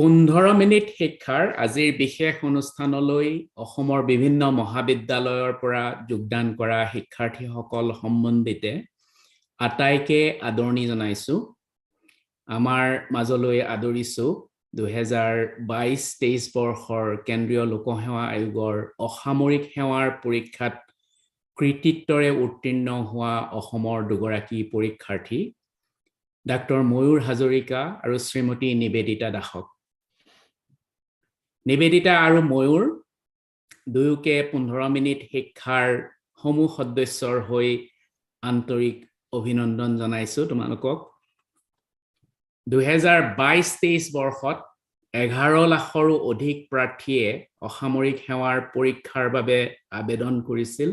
15 minute শিক্ষাৰ আজিৰ বিশেষ অনুষ্ঠানলৈ অসমৰ বিভিন্ন মহাবিদ্যালয়ৰ পৰা যোগদান কৰা শিক্ষাৰ্থীসকল সম্বন্ধিতে আটাইকে আদৰণি জনাইছো। আমাৰ মাজলৈ আদৰিছো 2022-23 বৰ্ষৰ কেন্দ্ৰীয় লোকসেৱা আয়োগৰ অসামৰিক সেৱাৰ পৰীক্ষাত কৃতিত্বৰে উত্তীৰ্ণ হোৱা অসমৰ দুগৰাকী পৰীক্ষাৰ্থী ডাক্তৰ ময়ূৰ হাজৰিকা আৰু শ্ৰীমতী নিবেদিতা দাসক। নিবেদিতা আৰু ময়ূৰ দুয়োকে 15 মিনিট শিক্ষাৰ সমূহ সদস্যৰ হৈ আন্তৰিক অভিনন্দন জনাইছো তোমালোকক। 2022-23 বৰ্ষত 11 লাখৰো অধিক প্ৰাৰ্থীয়ে অসামৰিক সেৱাৰ পৰীক্ষাৰ বাবে আবেদন কৰিছিল।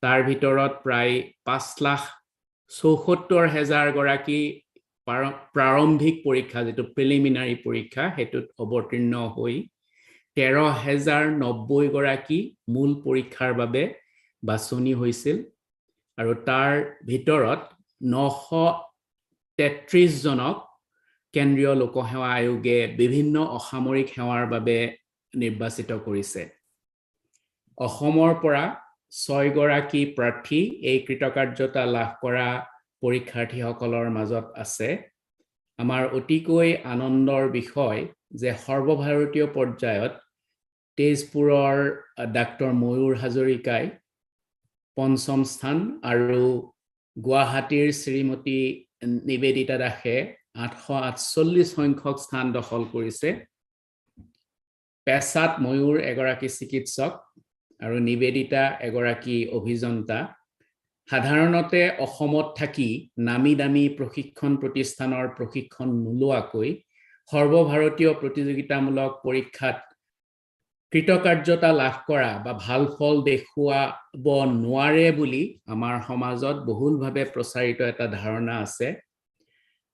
তাৰ ভিতৰত প্ৰায় 5,74,000 গৰাকী প্ৰাৰম্ভিক পৰীক্ষা যেটো প্ৰিলিমিনাৰী পৰীক্ষা হেতুত অৱতীৰ্ণ হৈ 13,090 গৰাকী মূল পৰীক্ষাৰ বাবে বাছনি হৈছিল আৰু তাৰ ভিতৰত 933 জনক কেন্দ্ৰীয় লোকসেৱা আয়োগে বিভিন্ন অসামৰিক সেৱাৰ বাবে নিৰ্বাচিত কৰিছে। অসমৰ পৰা 6 গৰাকী প্ৰাৰ্থী এই কৃতকাৰ্যতা লাভ কৰা পৰীক্ষাৰ্থীসকলৰ মাজত আছে। আমাৰ অতিকৈ আনন্দৰ বিষয় যে সৰ্বভাৰতীয় পৰ্যায়ত তেজপুৰৰ ডাক্তৰ ময়ূৰ হাজৰিকাই 5ম স্থান আৰু গুৱাহাটীৰ শ্ৰীমতী নিবেদিতা দাসে 848 সংখ্যক স্থান দখল কৰিছে। পেছাত ময়ূৰ এগৰাকী চিকিৎসক আৰু নিবেদিতা এগৰাকী অভিযন্তা। সাধাৰণতে অসমত থাকি নামি দামী প্ৰশিক্ষণ প্ৰতিষ্ঠানৰ প্ৰশিক্ষণ নোলোৱাকৈ সৰ্বভাৰতীয় প্ৰতিযোগিতামূলক পৰীক্ষাত কৃতকাৰ্যতা লাভ কৰা বা ভাল ফল দেখুৱাব নোৱাৰে বুলি আমাৰ সমাজত বহুলভাৱে প্ৰচাৰিত এটা ধাৰণা আছে।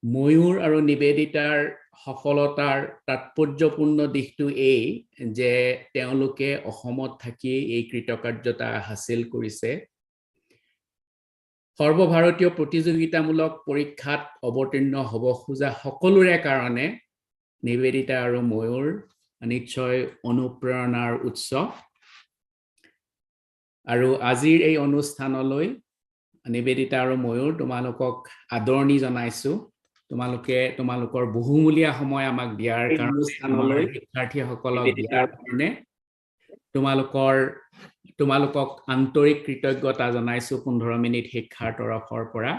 ময়ূৰ আৰু নিবেদিতাৰ সফলতাৰ তাৎপৰ্যপূৰ্ণ দিশটো এই যে তেওঁলোকে অসমত থাকি এই কৃতকাৰ্যতা হাসিল কৰিছে। সৰ্বভাৰতীয় প্ৰতিযোগিতামূলক পৰীক্ষাত অৱতীৰ্ণ হ'ব খোজা সকলোৰে কাৰণে নিবেদিতা আৰু ময়ূৰ নিশ্চয় অনুপ্ৰেৰণাৰ উৎস। আৰু আজিৰ এই অনুষ্ঠানলৈ নিবেদিতা আৰু ময়ূৰ তোমালোকক আদৰণি জনাইছো। তোমালোকৰ বহুমূলীয়া সময় আমাক দিয়াৰ কাৰণে শিক্ষাৰ্থীসকলক দিয়াৰ কাৰণে তোমালোকক আন্তৰিক কৃতজ্ঞতা জনাইছো 15 মিনিট শিক্ষাৰ তৰফৰ পৰা।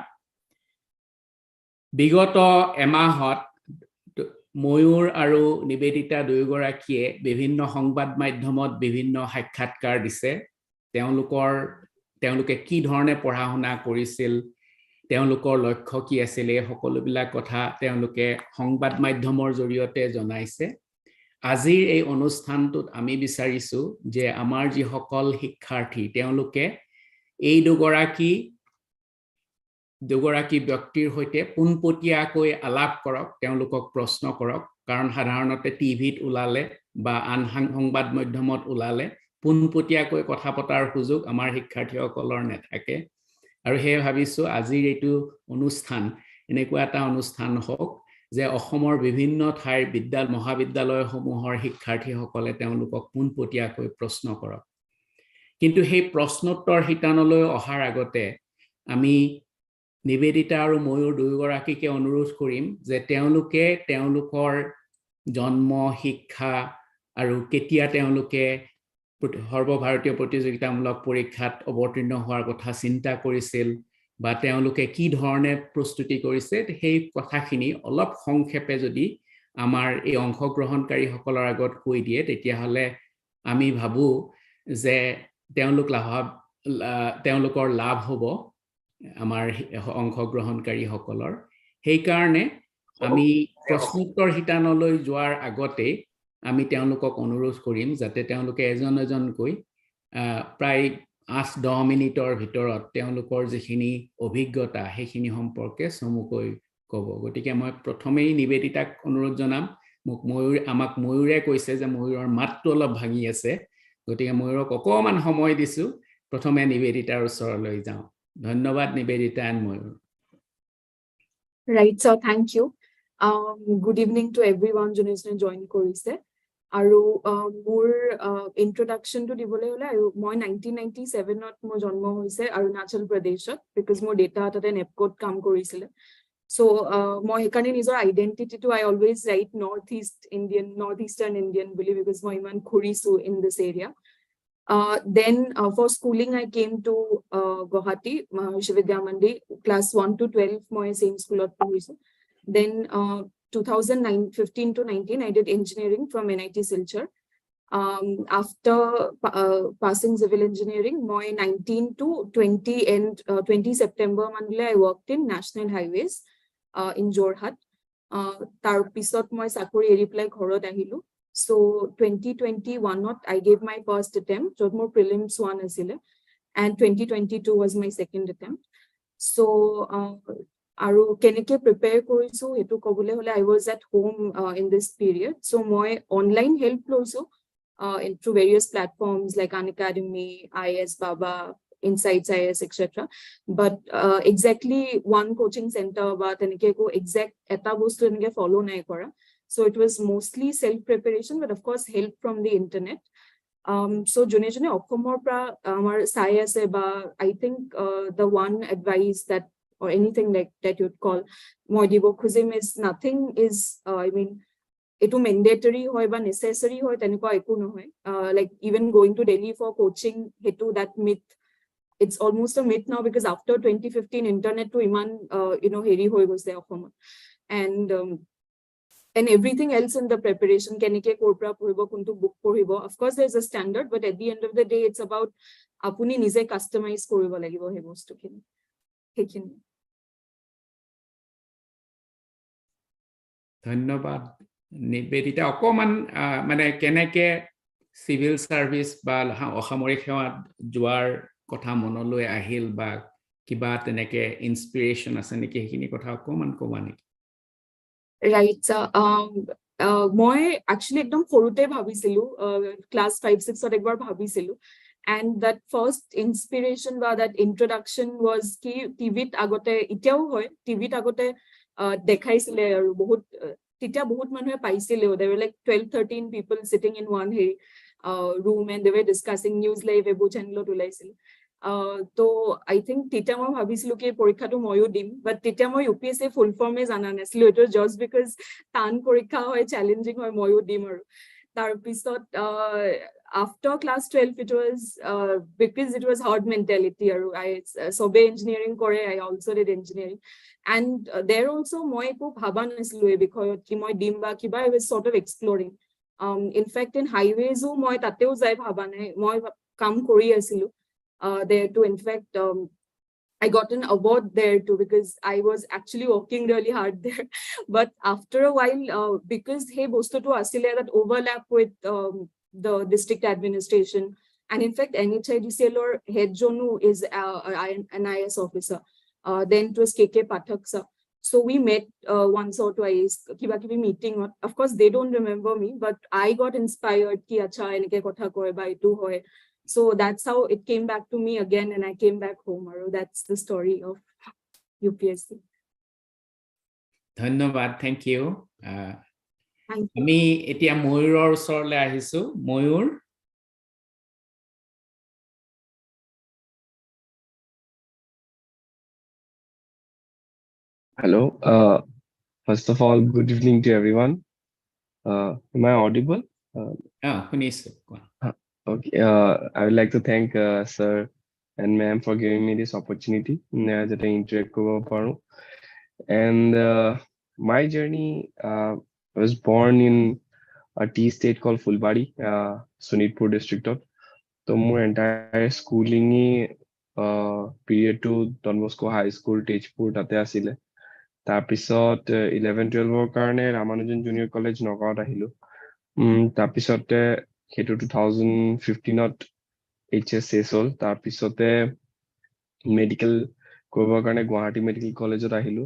বিগত এমাহত ময়ূৰ আৰু নিবেদিতা দুয়োগৰাকীয়ে বিভিন্ন সংবাদ মাধ্যমত বিভিন্ন সাক্ষাৎকাৰ দিছে। তেওঁলোকে কি ধৰণে পঢ়া শুনা কৰিছিল, তেওঁলোকৰ লক্ষ্য কি আছিল, এই সকলোবিলাক কথা তেওঁলোকে সংবাদ মাধ্যমৰ জৰিয়তে জনাইছে। আজিৰ এই অনুষ্ঠানটোত আমি বিচাৰিছো যে আমাৰ যিসকল শিক্ষাৰ্থী তেওঁলোকে এই দুগৰাকী ব্যক্তিৰ সৈতে পোনপটীয়াকৈ আলাপ কৰক, তেওঁলোকক প্ৰশ্ন কৰক। কাৰণ সাধাৰণতে টিভিত ওলালে বা আন সংবাদ মাধ্যমত ওলালে পোনপটীয়াকৈ কথা পতাৰ সুযোগ আমাৰ শিক্ষাৰ্থীসকলৰ নাথাকে। আৰু সেয়ে ভাবিছো আজিৰ এইটো অনুষ্ঠান এনেকুৱা এটা অনুষ্ঠান হওক যে অসমৰ বিভিন্ন ঠাইৰ মহাবিদ্যালয়সমূহৰ শিক্ষাৰ্থীসকলে তেওঁলোকক পোনপটীয়াকৈ প্ৰশ্ন কৰক। কিন্তু সেই প্ৰশ্নোত্তৰ শিতানলৈ অহাৰ আগতে আমি নিবেদিতা আৰু ময়ূৰ দুয়োগৰাকীকে অনুৰোধ কৰিম যে তেওঁলোকে তেওঁলোকৰ জন্ম, শিক্ষা আৰু কেতিয়া তেওঁলোকে সৰ্বভাৰতীয় প্ৰতিযোগিতামূলক পৰীক্ষাত অৱতীৰ্ণ হোৱাৰ কথা চিন্তা কৰিছিল বা তেওঁলোকে কি ধৰণে প্ৰস্তুতি কৰিছে, সেই কথাখিনি অলপ সংক্ষেপে যদি আমাৰ এই অংশগ্ৰহণকাৰীসকলৰ আগত কৈ দিয়ে তেতিয়াহ'লে আমি ভাবো যে তেওঁলোকৰ লাভ হ'ব আমাৰ অংশগ্ৰহণকাৰীসকলৰ। সেইকাৰণে আমি প্ৰশ্নোত্তৰ শিতানলৈ যোৱাৰ আগতে আমি তেওঁলোকক অনুৰোধ কৰিম যাতে তেওঁলোকে এজন এজনকৈ প্ৰায় 8-10 মিনিটৰ ভিতৰত তেওঁলোকৰ যিখিনি অভিজ্ঞতা সেইখিনি সম্পৰ্কে চমুকৈ ক'ব। গতিকে মই প্ৰথমেই নিবেদিতাক অনুৰোধ জনাম। আমাক ময়ূৰে কৈছে যে ময়ূৰৰ মাতটো অলপ ভাঙি আছে, গতিকে ময়ূৰক অকমান সময় দিছো। প্ৰথমে নিবেদিতাৰ ওচৰলৈ যাওঁ। ধন্যবাদ Nivedita and Mayur. Right, so thank you. Good evening to everyone who has joined Korise. আৰু মোৰ ইন্ট্ৰডাকশ্যন টো দিবলৈ হলে আৰু মই 1997ত মোৰ জন্ম হৈছে অৰুণাচল প্ৰদেশত বিকজ মোৰ দেউতা তাতে নেপকোত কাম কৰিছিল সো মই সেইকাৰণে নিজৰ আইডেন্টিটিটো I always write north eastern Indian বুলি বিকজ মই ইমান ঘূৰিছো in this area then for schooling I came to Guwahati Vishwavidya Mandi class 1 to 12 মই same schoolত পঢ়িছো then 2015 to 19 I did engineering from NIT Silchar. After passing civil engineering my 19 to 20 and 20 September manle I worked in National Highways in Jorhat. Tar pisot moi sakori eri pelai ghorot ahilu. So 2021 I gave my first attempt jot more prelims one asile and 2022 was my second attempt. So আৰু কেনেকে prepare কৰিছো হেতু কবলে হলে I was at home in this period so মই online help লৈছো through various platforms like Unacademy, IS Baba, Insights IS etc. But exactly one coaching center বা তেনেকে কো exact এটা বস্তু এনেকে follow নাই কৰা so it was mostly self preparation but of course help from the internet. So jone jone okomor pra amar sai ase ba I think the one advice that or anything like that you'd call moi dibo khuzim is nothing is I mean etu mandatory hoy ba necessary hoy teniko eku no hoy like even going to Delhi for coaching hetu that myth it's almost a myth now because after 2015 internet to iman heri hoy goise okomot and everything else in the preparation kenike korpra poribo kuntu book poribo of course there's a standard but at the end of the day it's about apuni nije customize koribo lagibo he bostu kini hekin. ধন্যবাদ নিবেদিতা অকমান মানে কেনেকে civil service বা অসামৰিক সেৱাত যোৱাৰ কথা মনলৈ আহিল বা কিবা তেনেকে ইনস্পিৰেচন আছে নেকি হেখিনি কথা অকমান কবা নেকি right মই actually একদম সৰুতে ভাবিছিলো class 5 6 ত একবাৰ ভাবিছিলো and that first inspiration বা that introduction was ki TV t agote itiao hoy TV t agote দেখাইছিলে আৰু বহুত তেতিয়া বহুত মানুহে পাইছিলে there were like 12-13 people sitting in one room and they were discussing news live ebu channel ulaiছিল তো I think তেতিয়া মই ভাবিছিলো কি পৰীক্ষাটো ময়ো দিম but তেতিয়া মই UPSC full form জানা নাছিলো it was just because টান পৰীক্ষা হয় challenging হয় ময়ো দিম আৰু তাৰ পিছত after class 12 it was because it was hard mentality আৰু I sobe engineering kore I also did engineering and there also moi ko bhaba nasilu e bikoyot ki moi dim ba kiba I was sort of exploring in fact in highways moi tateo jai bhaba nai moi kam kori asilu there to in fact I got an award there too because I was actually working really hard there but after a while because hey bostu to asile that overlap with the district administration and in fact NHIDCL or head jonu is an IS officer then it was KK Pathak sir so we met once or twice kiba kibi meeting of course they don't remember me but I got inspired ki acha enike kotha koi ba etu hoy so that's how it came back to me again and I came back home that's the story of UPSC. ধন্যবাদ thank you Thank you. আমি এতিয়া ময়ূৰৰ ওচৰলৈ আহিছো ময়ূৰ Hello. First of all, good evening to everyone. Am I audible? শুনিছো Okay. I would like to thank sir and ma'am for giving me this opportunity that I interact with. And my journey, I was born in a tea state called Fulbari, Sunitpur district. So my entire schooling period to Don Bosco High School, Tejpur, tate asile. তাৰপিছত 11-12ৰ কাৰণে Ramanujan junior college নগাঁৱত আহিলো তাৰপিছতে সেইটো 2015ত HS শেষ হ'ল তাৰপিছতে medical কৰিবৰ কাৰণে গুৱাহাটী মেডিকেল কলেজত আহিলো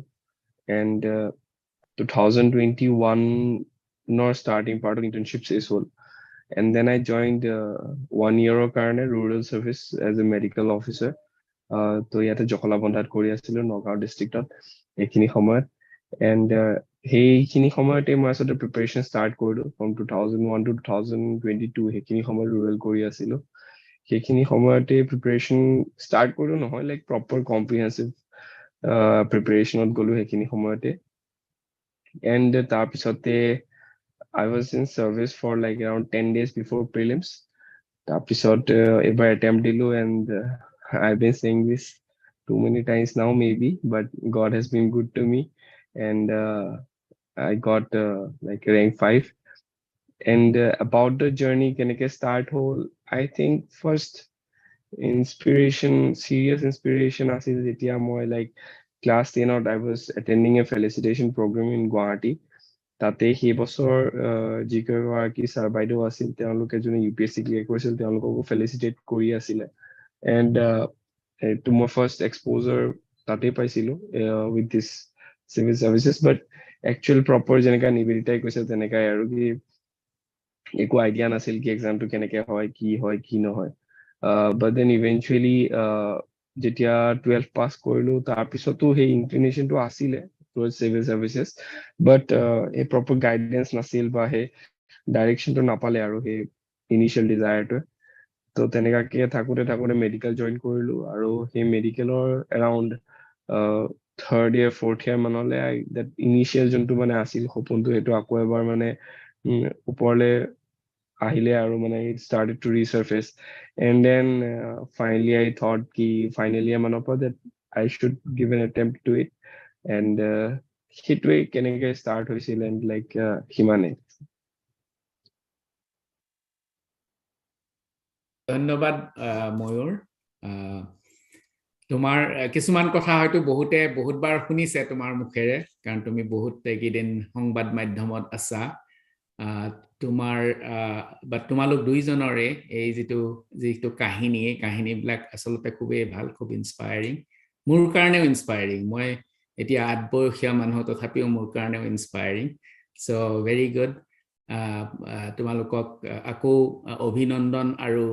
and 2021ৰ starting part of internship শেষ হ'ল and then I joined 1 yearৰ কাৰণে rural service as a medical officer তো ইয়াতে জখলাবন্ধাত কৰি আছিলো নগাঁও ডিস্ট্ৰিক্টত এইখিনি সময়ত and সেইখিনি সময়তে মই আসলে প্ৰিপাৰেচন ষ্টাৰ্ট কৰিলো from 2001 to 2022 সেইখিনি সময় ৰুৰেল কৰি আছিলো সেইখিনি সময়তে প্ৰিপাৰেচন ষ্টাৰ্ট কৰিলো নহয় লাইক প্ৰপাৰ কম্প্ৰিহেনসিভ প্ৰিপাৰেচনত গলো সেইখিনি সময়তে এণ্ড তাৰ পিছতে I was in service for like around 10 days before prelims তাৰপিছত এবাৰ attempt দিলো and I've been saying this too many times now maybe but God has been good to me and I got like rank 5 and about the journey keneke start hole I think first inspiration serious inspiration asil jetia moi like class 10 I was attending a felicitation program in Guwahati তাতে সেই বছৰ যিগৰাকী sir বাইদেউ আছিল তেওঁলোকে যোনে UPSC clear কৰিছিল তেওঁলোককো ফেলিচিটেট কৰি আছিলে and to my first exposure তাতে পাইছিলো with this civil services but actual proper যেনেকা নিবেদিতাই কৈছে তেনেকাই আৰু কি একো আইডিয়া নাছিল কি এক্সামটো কেনেকে হয় কি নহয় but then eventually যেতিয়া 12 পাছ কৰিলো তাৰ পিছতো সেই ইনক্লিনেশনটো আছিলে towards civil services but a proper guidance nasil ba he direction to napale aru he initial desire to to teneka ke thakute medical join korilu aru he medical or around third year fourth year manole that initial jontu mane asil hopun to eto ako ebar mane uporle ahile aru mane it started to resurface and then finally I thought ki finally manopa that I should give an attempt to it and hitway keneke start hoisil and like himane ধন্যবাদ ময়ূৰ তোমাৰ কিছুমান কথা হয়তো বহুতবাৰ শুনিছে তোমাৰ মুখেৰে কাৰণ তুমি বহুত কেইদিন সংবাদ মাধ্যমত আছা তোমাৰ বা তোমালোক দুইজনৰে এই যিটো কাহিনীবিলাক আচলতে খুবেই ভাল খুব ইনস্পায়াৰিং মোৰ কাৰণেও ইনস্পায়াৰিং মই এতিয়া 8 বয়সীয়া মানুহ তথাপিও মোৰ কাৰণেও ইনস্পায়াৰিং সো ভেৰি গুড তোমালোকক আকৌ অভিনন্দন আৰু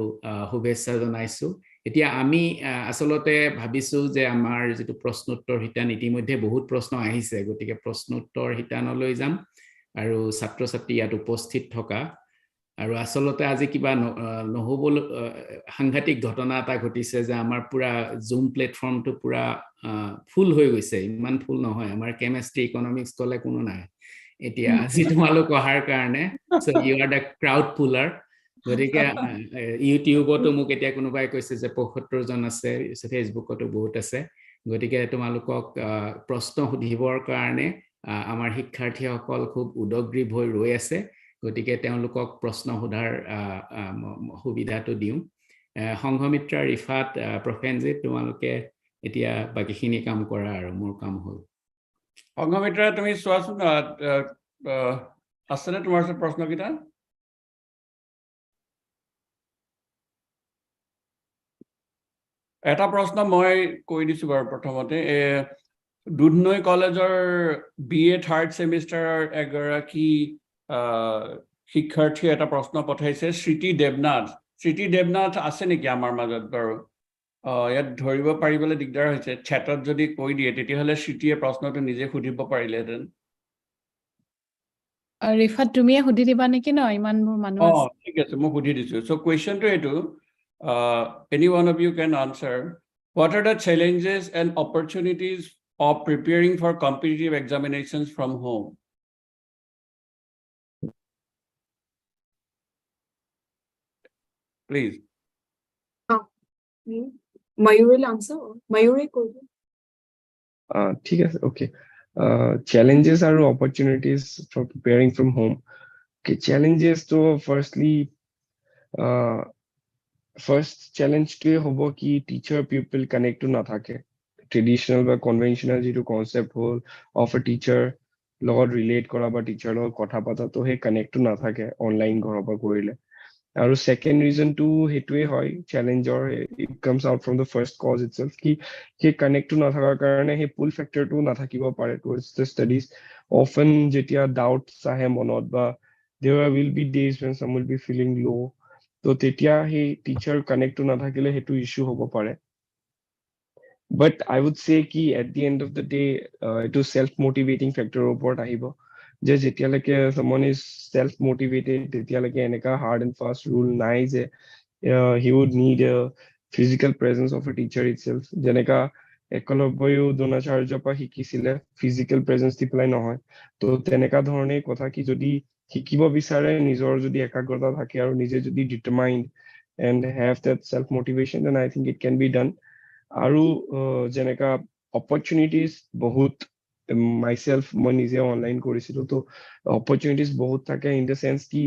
শুভেচ্ছা জনাইছো এতিয়া আমি আসলতে ভাবিছো যে আমাৰ যেটো প্ৰশ্নোত্তৰ হিতান ইতিমধ্যে বহুত প্ৰশ্ন আহিছে গতিকে প্ৰশ্নোত্তৰ হিতানলৈ যাম আৰু ছাত্ৰ ছাত্ৰী ইয়াত উপস্থিত থকা আৰু আসলতে আজি কিবা নহবল সাংঘাতিক ঘটনা এটা ঘটিছে যে আমাৰ পুৰা জুম প্লেটফৰ্মটো পুৰা ফুল হৈ গৈছে ইমান ফুল নহয় আমাৰ কেমিষ্ট্ৰি ইকনমিক্স কলে কোনো নাই এতিয়া আজি তোমালোক অহাৰ কাৰণে সো ইউ আৰ দা ক্ৰাউড পুলাৰ গতিকে ইউটিউবতো মোক এতিয়া কোনোবাই কৈছে যে 75 জন আছে ফেসবুকতো বহুত আছে গতিকে তোমালোকক প্ৰশ্ন সুধিবৰ কাৰণে আমাৰ শিক্ষাৰ্থীসকল খুব উদগ্ৰীৱ হৈ ৰৈ আছে গতিকে তেওঁলোকক প্ৰশ্ন সোধাৰ সুবিধাটো দিও সংঘমিত্ৰ ৰিফাত প্ৰফেনজিত তোমালোকে এতিয়া বাকিখিনি কাম কৰা আৰু মোৰ কাম হ'ল সংঘমিত্ৰ তুমি চোৱাচোন আছেনে তোমাৰ প্ৰশ্ন কিটা এটা প্ৰশ্ন মই কৈ দিছো বাৰু প্ৰথমতে দুধনৈ কলেজৰ BA থাৰ্ড সেমিষ্টাৰৰ এগৰাকী শিক্ষাৰ্থী এটা প্ৰশ্ন পঠাইছে শ্ৰীতি দেৱনাথ আছে নেকি আমাৰ মাজত বাৰু ইয়াত ধৰিব পাৰিবলৈ দিগদাৰ হৈছে চ্যাটত যদি কৈ দিয়ে তেতিয়াহলে শ্ৰীতিয়ে প্ৰশ্নটো নিজে সুধিব পাৰিলেহেঁতেন ৰিফাত তুমিয়ে সুধি দিবা নেকি ন ইমানবোৰ মানুহ আছে ঠিক আছে মই সুধি দিছো সো কোৱেশ্চনটো এটো any one of you can answer what are the challenges and opportunities of preparing for competitive examinations from home please Mayur will answer Mayur ঠিক আছে okay challenges or opportunities for preparing from home okay challenges to first challenge to hobo ki teacher pupil connect to na thake traditional বা conventional যেটো concept hall of a teacher লগত relate কৰা বা teacher লগত কথা পাতা তো হে connect to না থাকে online ঘৰৰ পৰা কৰিলে আৰু second reason to হেতুৱে হয় challenge or it comes out from the first cause itself ki he connect to na thakar karone he pull factor to na thakibo pare towards the studies often jetia doubts ahe monot ba there will be days when some will be feeling low তো তেতিয়া he teacher connect to na thakile hetu issue hobo pare but I would say ki at the end of the day it is self motivating factor opor ahibo je jetialeke someone is self motivated tetialeke eneka hard and fast rule nai je he would need a physical presence of a teacher itself jeneka ekলব্যয়ো দ্ৰোণাচাৰ্যৰ পৰা শিকিছিলে physical presence দি পেলাই নহয় তো তেনেকা ধৰণে কথা কি যদি শিকিব বিচাৰে নিজৰ যদি একাগ্ৰতা থাকে আৰু নিজে যদি determined and have that self motivation then I think it can be done আৰু যেনেকা opportunities বহুত myself মই নিজে অনলাইন কৰিছিলো তো opportunities বহুত থাকে in the sense কি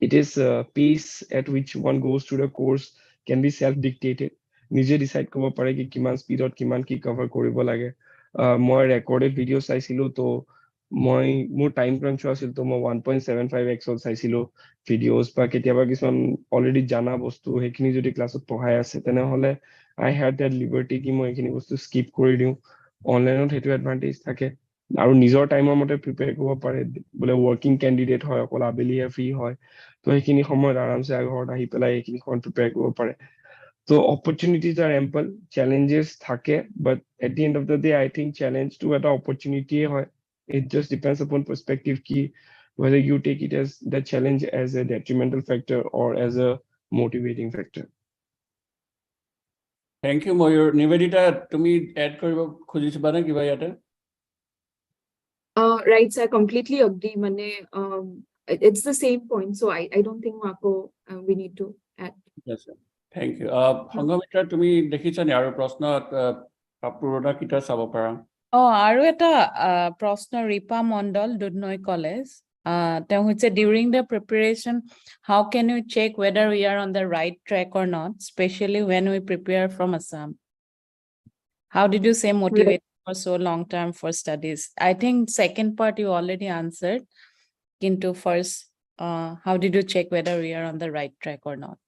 it is pace at which one goes through the course can be self dictated নিজে decide কৰিব পাৰে কি কিমান স্পীডত কিমান কি কভাৰ কৰিব লাগে মই ৰেকৰ্ডেড ভিডিও চাইছিলো তো মই মোৰ টাইম ক্ৰাঞ্চ আছিল তো মই 1.75x ত চাইছিলো ভিডিওস বা কেতিয়াবা কিছুমান অলৰেডি জানা বস্তু হেখিনি যদি ক্লাছত পঢ়াই আছে তেনেহলে I had that liberty কি মই এখিনি বস্তু স্কিপ কৰি দিও অনলাইনত হেতু এডভান্টেজ থাকে আৰু নিজৰ টাইমৰ মতে প্ৰিপেয়াৰ কৰিব পাৰে বলে ওয়াৰ্কিং ক্যান্ডিডেট হয় অকল আবেলিয়ে ফ্ৰী হয় তো হেখিনি সময়ত আৰামছে ঘৰত আহি পেলাই হেখিনি খন প্ৰিপেয়াৰ কৰিব পাৰে So opportunities are ample, challenges thake, but at the end of the day, I think challenge to an opportunity. It just depends upon perspective key, whether you take it as the challenge as a detrimental factor or as a motivating factor. Thank you, Mayur. Nivedita, তুমি add কৰিব খুজিছিবা নে কিবা ইয়াতে? Right, so I completely agree. It's the same point, so I don't think we need to add. Yes, sir. Thank you. সংগমিত্ৰা তুমি দেখিছা নি আৰু প্ৰশ্ন পুৰণা কিটা চাব পাৰা? আৰু এটা প্ৰশ্ন ৰিপা মণ্ডল দুধনৈ কলেজ তেওঁ হৈছে during the preparation how can you check whether we are on the right track or not, especially when we prepare from Assam? How did you say motivate for so long term for studies? I think second part you already answered. Into first, how did you check whether we are on the right track or not?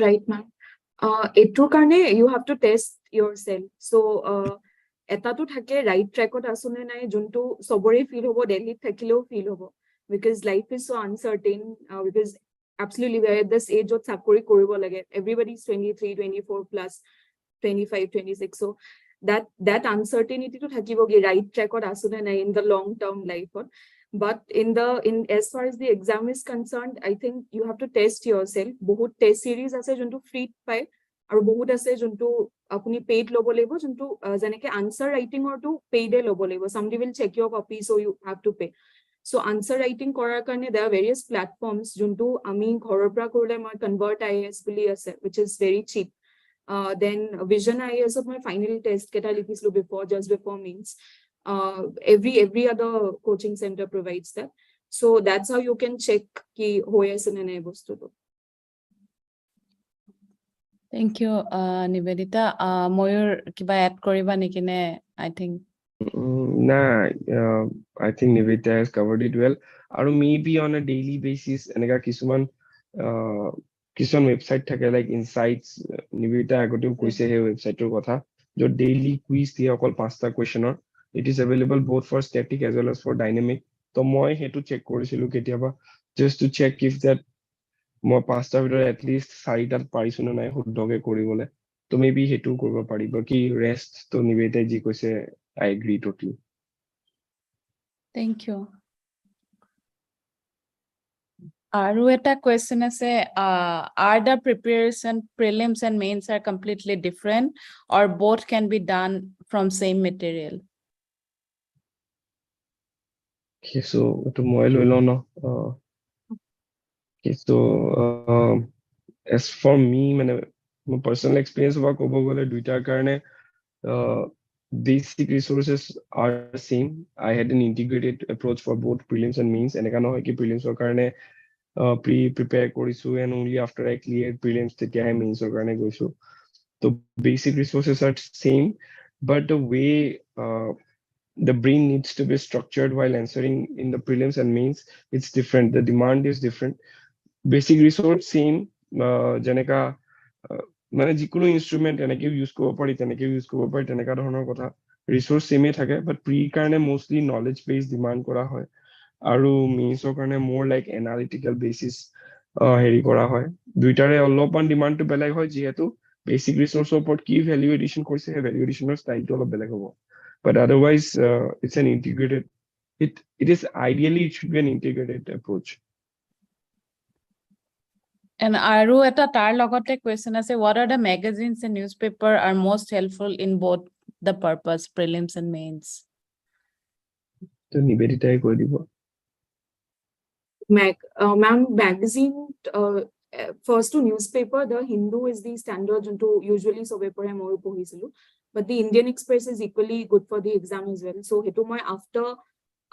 Right, ma'am. Etu karne you have to test yourself. So, eta to thake right track ot asune nai juntu sobore feel hobo Delhi thakileo feel hobo because life is so uncertain because absolutely we are at this age ot sakori koribo lage everybody is 23 24 plus 25 26 so that uncertainty to thakibo ge right track ot asune nai in the long term life ot. But in as far as the exam is concerned, I think you have to test yourself. Bahut test series ase juntu free pai aru bahut ase juntu apuni paid lobo lebo juntu janeke answer writing or to paid lobo lebo. Somebody will check your copy, so you have to pay. So answer writing korar karne there are various platforms juntu ami ghorar pora korle moi convert IAS buli ase which is very cheap. Then vision IAS of my final test keta likhislu just before means. Every other coaching center provides that, so that's how you can check ki hoyas in ene bostu to. Thank you, Nivedita. Mayur kiba add koriba nekine? I think I think Nivedita has covered it well. Aru maybe on a daily basis eneka kisuman website thake like insights Nivedita agote koise he website tor kotha jo daily quiz diye okol 5ta question or it is available both for static as well as for dynamic. So moi hetu check korisilu ketiaba just to check if that moi 5ta video at least 4ta parisu na nai hudoge koribole. So maybe hetu koribo paribo ki rest to Nivedita ji koise I agree totally. thank you. Aru eta question ase are the preparation prelims and mains are completely different or both can be done from same material? Okay, so to moi loilo no okay, so as for me my personal experience ba kobo gole duita karne basic resources are same. I had an integrated approach for both prelims and mains eneka no hoy ki prelims or karne prepare korisu and only after I cleared prelims tetia I mains or karne goisu. So basic resources are same, but the way the brain needs to be structured while answering in the prelims and mains, it's different. The demand is different. Basic resource same, janeka মানে যিকোনো ইনস্ট্ৰুমেন্ট এনেকে use কৰিব পাৰি তেনেকে use কৰিব পাৰি তেনেকা ধৰণৰ কথা ৰিসোৰ্স সেমে থাকে বাট প্ৰি কাৰণে মোস্টলি নলেজ বেস ডিমান্ড কৰা হয় আৰু মেইনছৰ কাৰণে মোৰ লাইক এনালিটিক্যাল বেসিস হেৰি কৰা হয় দুইটাৰে অলপমান ডিমান্ডটো বেলেগ হয় যেহেতু basic resource support key value addition course value addition style to beleg hobo. But otherwise, it's an integrated. It is ideally it should be an integrated approach. And aru eta tar logote question ase, what are the magazines and newspaper are most helpful in both the purpose prelims and mains? So Nivedita koi dibo. Ma'am, magazine, first to newspaper, the Hindu is the standard into usually so paper more but the Indian Express is equally good for the exam as well. So hetu moi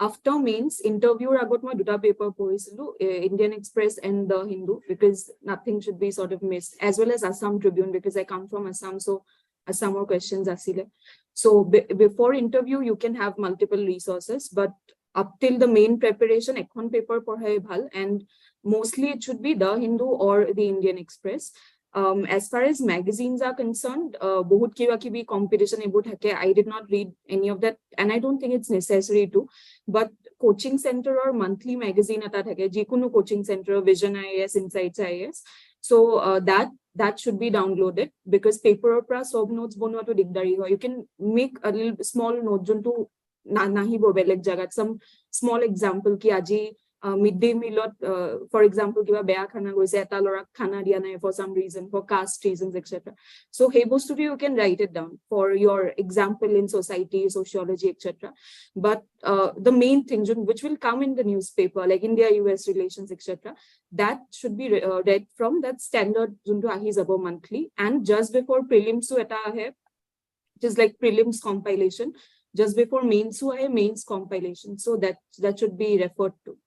after mains interview agot moi duta paper poisilu, Indian Express and the Hindu, because nothing should be sort of missed, as well as Assam Tribune, because I come from Assam, so Assam more questions asile. So before interview you can have multiple resources, but up till the main preparation, ekhon paper porhai bhal, and mostly it should be the Hindu or the Indian Express. As far as magazines are concerned, bahut kiba kibi competition ebut thake. I did not read any of that, and I don't think it's necessary to. But coaching center or monthly magazine ata thake, jikono coaching center, Vision IAS, Insights IAS. So that should be downloaded, because paper or pra sob notes bonwa to digdari hoy. You can make a little small note juntu nahi bo beleg jagat. Some small example ki aji midday meal, for example, kiba beya khana goise eta lora khana dia nai for some reason, for caste reasons, etc. So hey bostu you can write it down for your example in society, sociology, etc. But the main thing which will come in the newspaper, like India-US relations, etc., that should be read from that standard juntu ahi jabo monthly. And just before prelims to eta ahe, it is like prelims compilation. Just before mains to ahe, mains compilation. So that should be referred to.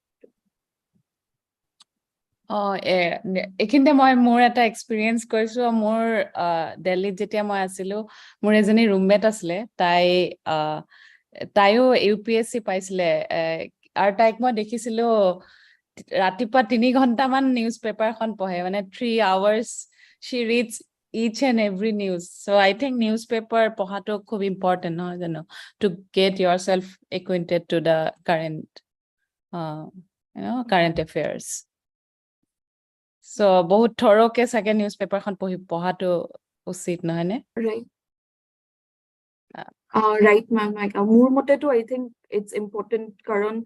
Ekhinte moi more eta experience koisu more Delhi jetia moi asilo, more ejani roommate asle, tai tayo UPSC paisile, ar taik moi dekhisilu ratipa 3 ghonta man newspaper khon pohe, mane 3 hours she reads each and every news. So I think newspaper pohato khub important, no, to get yourself acquainted to the current current affairs. So bahut thorough ke sage newspaper khon pohato usit nahoy ne? Right. Right, ma'am. More mote to I think it's important karon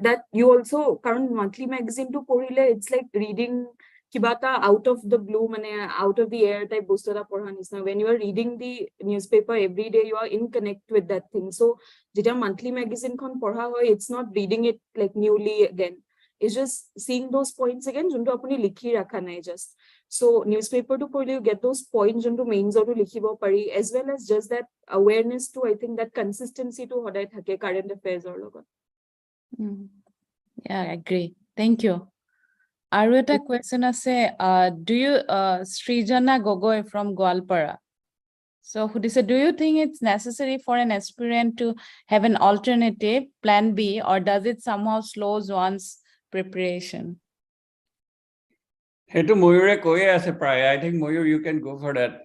that you also current monthly magazine to porile, it's like reading kibata out of the blue, mane out of the air type boostera porhanisna. When you are reading the newspaper every day, you are in connect with that thing. So jeta monthly magazine khon porha hoy, it's not reading it like newly again. It's just seeing those points again, junto apuni likhi rakha nai just. So newspaper to poile you get those points junto mains or to likhibo pari, as well as just that awareness to, I think, that consistency to hodai thake current affairs or logot. Yeah, I agree. Thank you. Aru eta question ase, do you Srijana Gogoi from Gwalpara? So who said, do you think it's necessary for an aspirant to have an alternative plan B, or does it somehow slows one's preparation? Hetu Mayure koye ase pray. I think Mayur, you can go for that.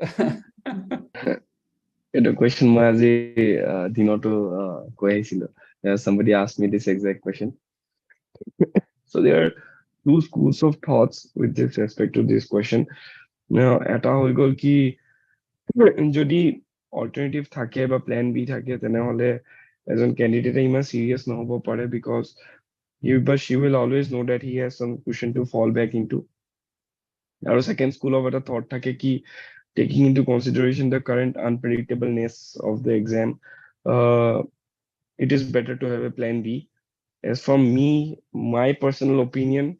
The question was dinoto koe. Somebody asked me this exact question. So there are 2 schools of thoughts with this respect to this question. Now, at all go ki jodi alternative thake ba plan B thake tenehole as a candidate iman serious nohobo pare, because she will always know that he has some cushion to fall back into. Our second school of a thought thake ki taking into consideration the current unpredictableness of the exam, it is better to have a plan B. As for me, my personal opinion,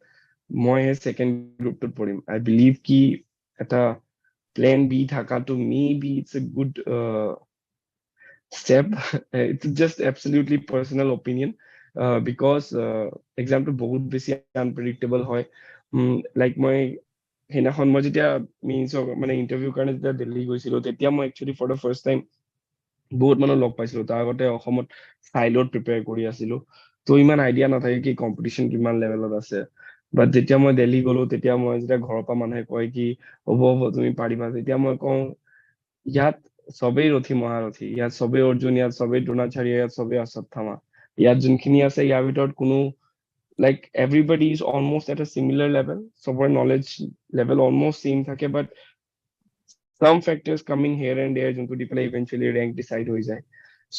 my second group to put him. I believe ki at a plan B thaka to maybe it's a good step. It's just absolutely personal opinion, because exam to bahut besi unpredictable hoy. Like my হেনাখন মই যেতিয়া means মানে interview কাৰণে যেতিয়া দিল্লী গৈছিলো, তেতিয়া মই actually for the first time বহুত মানুহ লগ পাইছিলো। তাৰ আগতে অসমত ফাইলত প্ৰিপেয়াৰ কৰি আছিলো, তো ইমান আইডিয়া নাথাকে কি কম্পিটিশ্যন কিমান লেভেলত আছে। বাট যেতিয়া মই দিল্লী গলো, তেতিয়া মই যেতিয়া ঘৰৰ পৰা মানুহে কয় কি হ'ব তুমি পাৰিবা, তেতিয়া মই কওঁ ইয়াত সবেই ৰথী মহাৰথী, ইয়াত সবেই অৰ্জুন, ইয়াত সবেই দ্ৰোণাচাৰ্য, ইয়াত সবেই অশ্বত্থামা। ইয়াত যোনখিনি আছে ইয়াৰ ভিতৰত কোনো like everybody is almost at a similar level, so our knowledge level almost same thake, but some factors coming here and there যোনটো দি পেলাই eventually rank decide হৈ যায়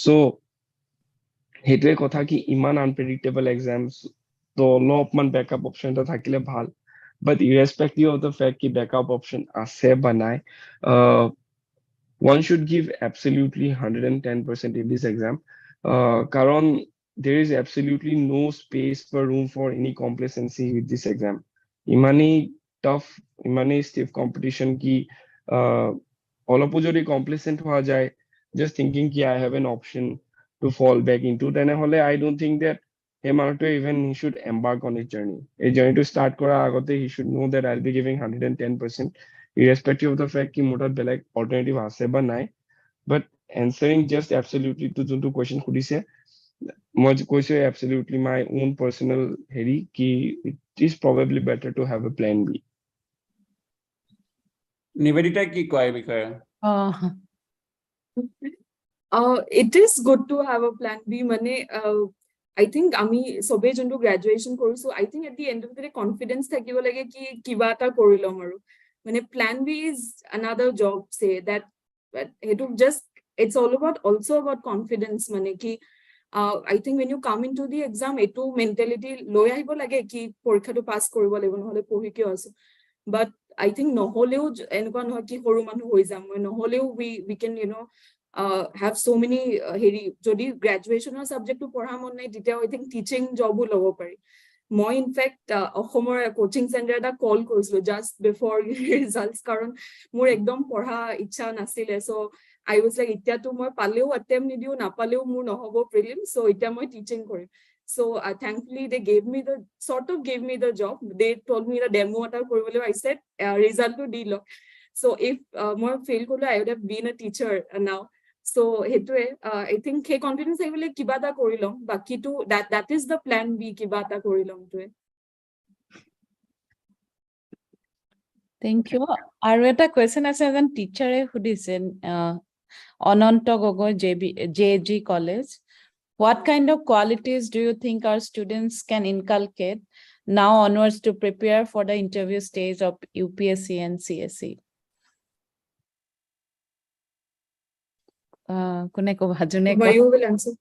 so হেতুৱে কথা কি ইমান unpredictable exams তো অলপমান backup option এটা থাকিলে ভাল but irrespective of the fact ki backup option ase ba nai one should give absolutely 110% in this exam karon there is absolutely no space for room for any complacency with this exam imani tough imani stiff competition ki olopo jodi complacent howa jay just thinking ki I have an option to fall back into then I don't think that even he should embark on his journey. A journey to start kora agote he should know that I'll be giving 110%, irrespective of the fact ki motor belak alternative ase ba nai. But answering just absolutely to juntu question khudise, moi koise absolutely my own personal heri ki it is probably better to have a plan B. Nivedita ki koi bikoye? It is good to have a plan B. Mane, I think আমি সবে যোনটো graduation কৰিছো I think at the end of the day confidence থাকিব লাগে কি কিবা এটা কৰি লম আৰু মানে plan B is another job say that but hetu just it's all about also about confidence মানে কি I think when you come into the exam etu mentality লৈ আহিব লাগে কি পৰীক্ষাটো পাস কৰিব লাগিব নহলে পঢ়ি কিয় আছো but I think নহলেও এনেকুৱা নহয় কি সৰু মানুহ হৈ যাম নহলেও we can you know have so many heri jodi graduation or subject to porha mon nai titya I think teaching job u lobo pari moi in fact ohomor coaching center da call korislo just before results karon mur ekdom porha ichha nasile so I was like itya to moi paleo attempt nidiu na paleo mur nohobo prelim so itya moi teaching korim so thankfully they gave me the sort of gave me the job they told me the demo ata koribole I said result to dilo so if moi fail korlo I would have been a teacher now so hetue I think he confidence I will kiba ta korilom baki to that is the plan B kiba ta korilom to Thank you. Aru eta question ase eজন টিচাৰে সুধিছে অনন্ত Gogoi JG College. What kind of qualities do you think our students can inculcate now onwards to prepare for the interview stage of UPSC and CSE? Kune ko bhajune ko Mayur will answer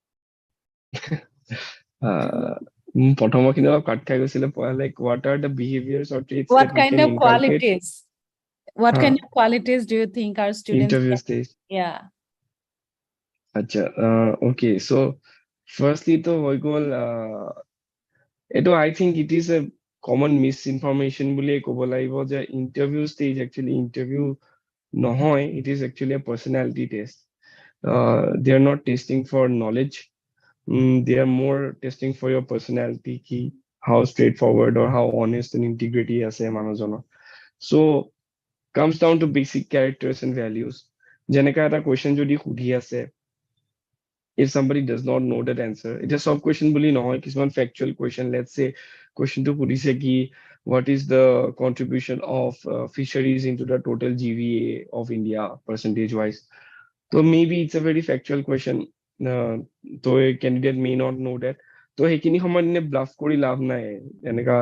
প্ৰথম খিনি অলপ কাট খাই গৈছিলে like what are the behaviors or traits what that we kind can of inculcate qualities what kind of qualities do you think our students interview can, stage yeah acha okay so firstly to hoi gol eto I think it is a common misinformation buli kobo laibo je interview stage actually interview nohoy it is actually a personality test they are not testing for knowledge they are more testing for your personality ki how straightforward or how honest and integrity ase manojono so comes down to basic characters and values jeneka eta question jodi khudi ase if somebody does not know that answer it is soft question boli nohoy kisman factual question let's say question to khudise ki what is the contribution of fisheries into the total GVA of India percentage wise so maybe it's a very factual question so a candidate may not know that so hekini homane bluff kori lav nai eneka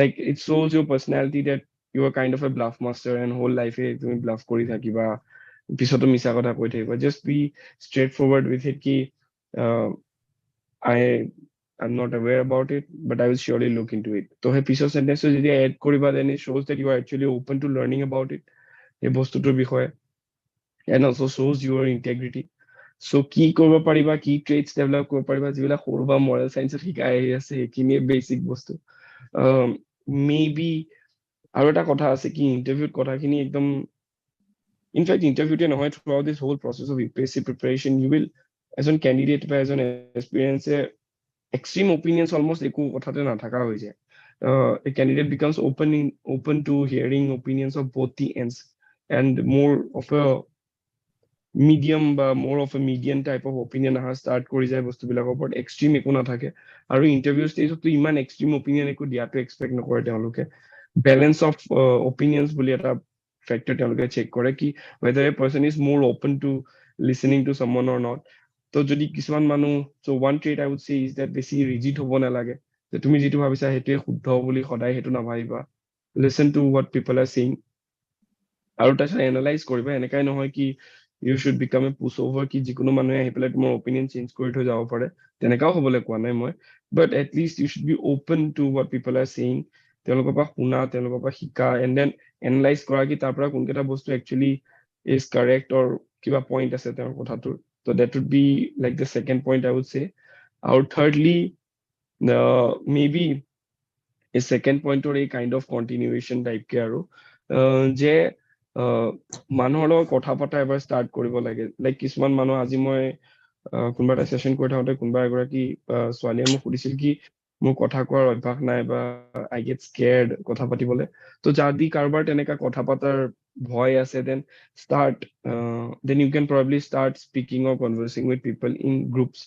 like it shows your personality that you are kind of a bluff master and whole life e tumi bluff kori thakiba pisoto misa kotha koi thakiba just be straightforward with it ki I'm not aware about it but I will surely look into it so he piece of sentence jodi add koriba then it shows that you are actually open to learning about it e bostu to bikhoye and also shows your integrity so ki korba pariba ki traits develop korba pariba jibila horba moral science hikai ase kini basic bostu maybe aru eta kotha ase ki interview kotha kini ekdom in fact interview te nohoy throughout this whole process of UPSC preparation you will as a candidate by as an experience extreme opinions almost eku kothate na thaka hoy jay a candidate becomes open to hearing opinions of both the ends and more of a medium ba more of a median type of opinion ha start kori jay bostu bilak upor extreme eku na thake aru interview stage to iman extreme opinion eku dia to expect na kore teoloke balance of opinions boli eta factor teoloke check kore ki whether a person is more open to listening to someone or not to jodi kisman manu so one trait I would say is that basi rigid hobo na lage je tumi jitu bhabisa hetue shuddho boli khodai hetu na bhabiba listen to what people are saying আৰু তাৰপিছত analyse কৰিবা এনেকাই নহয় কি you should become a pushover কি যিকোনো মানুহে আহি পেলাই তোমাৰ opinion change কৰি থৈ যাব পাৰে তেনেকাও হ'বলৈ কোৱা নাই মই but at least you should be open to what people are saying তেওঁলোকৰ পৰা শুনা তেওঁলোকৰ পৰা শিকা and then analyze কৰা কি তাৰ পৰা কোনকেইটা বস্তু actually is correct or কিবা point আছে তেওঁৰ কথাটোৰ so that would be like the second point I would say or thirdly maybe a second point or a kind of continuation type ke aru je মানুহৰ লগত কথা পতা এবাৰ start কৰিব লাগে লাইক কিছুমান মানুহ আজি মই কোনোবা এটা সেশন কৰি থাকোঁতে কোনোবা এগৰাকী ছোৱালীয়ে মোক সুধিছিল কি মোৰ কথা কোৱাৰ অভ্যাস নাই বা আই গেট স্কেয়াৰ্ড কথা পাতিবলে তো যদি কাৰোবাৰ তেনেকা কথা পাতাৰ ভয় আছে then you can probably start speaking or conversing with people in groups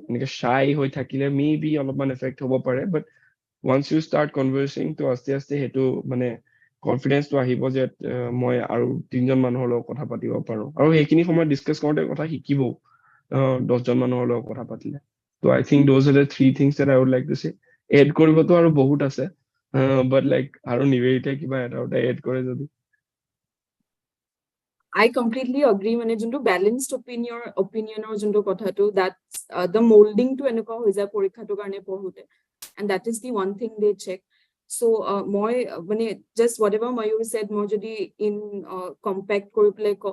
এনেকে shy হৈ থাকিলে maybe অলপমান এফেক্ট হ'ব পাৰে but once you start conversing to aste aste hetu mane confidence to ahibo je moi aru tinjon manhor log kotha patibo paro aru hekini somoy discuss korte kotha hikibo 10 jon manhor log kotha patile so I think those are the three things that I would like to say add koribo to aru bahut ase but like aru Nivedita kiba eta add kore jodi I completely agree mane junto balanced opinion or junto kotha to that's the molding to enuka hoy jay porikha to karone pohute and that is the one thing they check so moi mane just whatever Mayur said moi jodi in compact kori play ko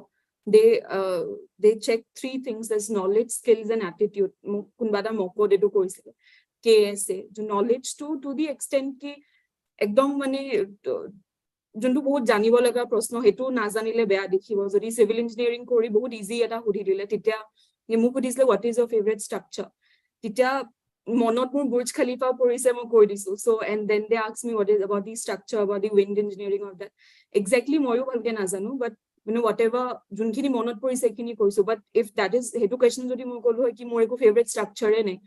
they check three things there's knowledge skills and attitude kunbada moko dedu koisile KSA jo knowledge to the extent ki ekdom mane যোনটো বহুত জানিব লগা প্ৰশ্ন হেতু না জানিলে বেয়া দেখিব যদি সিভিল ইঞ্জিনিয়াৰিং কৰি বহুত ইজি এটা সুধি দিলে তেতিয়া মোক সুধিছিলে what is your favorite structure তেতিয়া মনত মোৰ বুৰ্জ খলিফা পৰিছে মই কৈ দিছো so and then they ask me what is about the structure about the wind engineering of that exactly ময়ো ভালকে নাজানো but whatever যোনখিনি মনত পৰিছে কিনি কৈছো but if that is হেতু কোৱেশ্চন যদি মই কলো হয় কি মোৰ একো ফেভাৰিট ষ্ট্ৰাকচাৰে নাই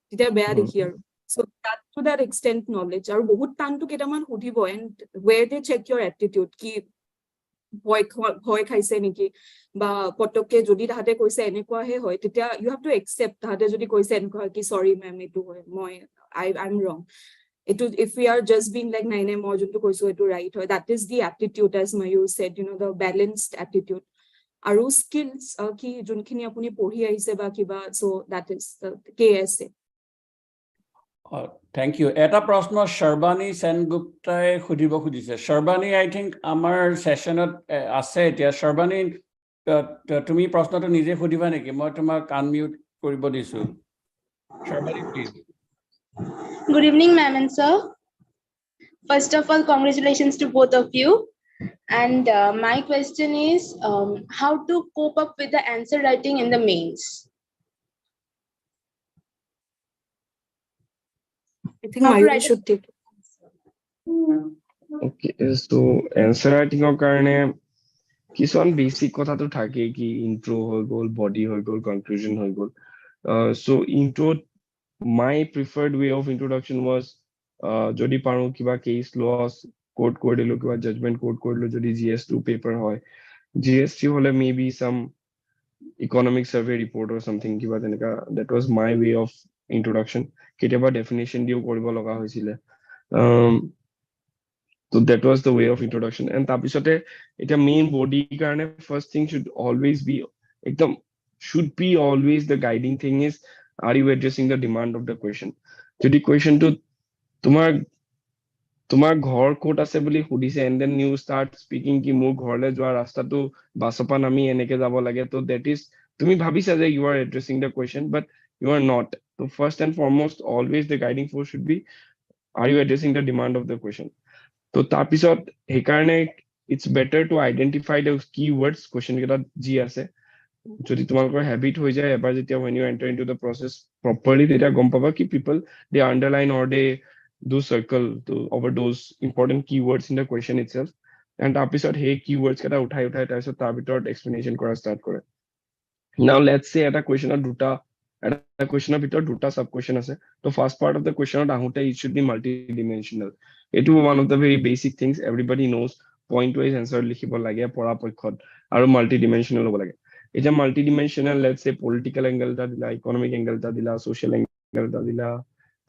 তেতিয়া বেয়া দেখি আৰু so that to that extent knowledge aru bahut tan to ketaman hudibo and where they check your attitude ki hoy khaise niki ba potokke jodi tahate koise enekwa he hoy titia you have to accept tahate jodi koise enekwa ki sorry ma'am etu hoy moi I'm wrong etu if we are just being like nai nai moi jontu koisu etu right hoy that is the attitude as Mayur said the balanced attitude aru skills ki jonkhini apuni pori aise ba kiba so that is the KSA Thank you. Eta prashno Sharbani Senguptae khudibo khudise. Sharbani, I think amar session ase etia. Sharbani, tumi prashno to nije khudiba neki. Moi tomar unmute koribo disu. Sharbani, please. Good evening, ma'am and sir. First of all, congratulations to both of you. And my question is, how to cope up with the answer writing in the mains? I think Mayur should take it. okay so answer writing or karone কিছুমান basic কথা তো থাকে কি intro হৈ গল body হৈ গল conclusion হৈ গল so intro my preferred way of introduction was যদি পাৰো কিবা কেস লস কোড কৰি দিলো কিবা জাজমেন্ট কোড কৰিলো যদি GS2 পেপাৰ হয় GS3 হলে maybe some economic survey report or something kiba teneka that was my way of introduction keteba definition dio koribo loga hoisile so that was the way of introduction and tapisote eta main body karone first thing should always be ekdom should be always the guiding thing is are you addressing the demand of the question jodi question to তোমাৰ ঘৰ coat আছে বুলি সুধিছে and then you start speaking কি মোৰ ঘৰলে যোৱা ৰাস্তাটো বাসপা নামি এনেকে যাব লাগে তো that is তুমি ভাবিছা যে you are addressing the question but you are not so first and foremost always the guiding force should be are you addressing the demand of the question তো তাৰপিছত হেকাৰণে it's better to identify the keywords question কেটা G আছে যদি তোমালোকৰ habit হৈ যায় এবাৰ যেতিয়া when you enter into the process properly তেতিয়া গম পাবা কি people they underline or they do circle to over those important keywords in the question itself and episode hey keywords keta uthai taiso tar bitor explanation kora start kore now let's say eta question duta bitor duta sub question ase to first part of the question ahute it should be multidimensional it is one of the very basic things everybody knows point wise answer likhibo lage pora pokhot aru multidimensional hobo lage eta multidimensional let's say political angle ta dila economic angle ta dila social angle ta dila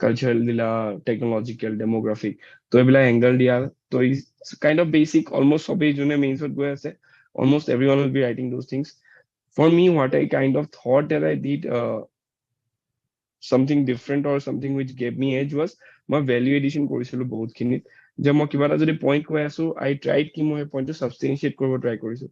cultural দিলা, technological, ডেমোগ্ৰাফিক, তো এইবিলাক angle দিয়া, তো it's kind of basic, almost সবেই যোনে মেইনছত গৈ আছে, almost everyone will be writing those things. For me, what I kind of thought that I did something different or something which gave me edge was মই value edition কৰিছিলো বহুতখিনি, যে মই কিবা এটা যদি পইণ্ট কৈ আছো, I tried কি মই পইণ্টটো সাবস্টেনশিয়েট কৰিব ট্ৰাই কৰিছো,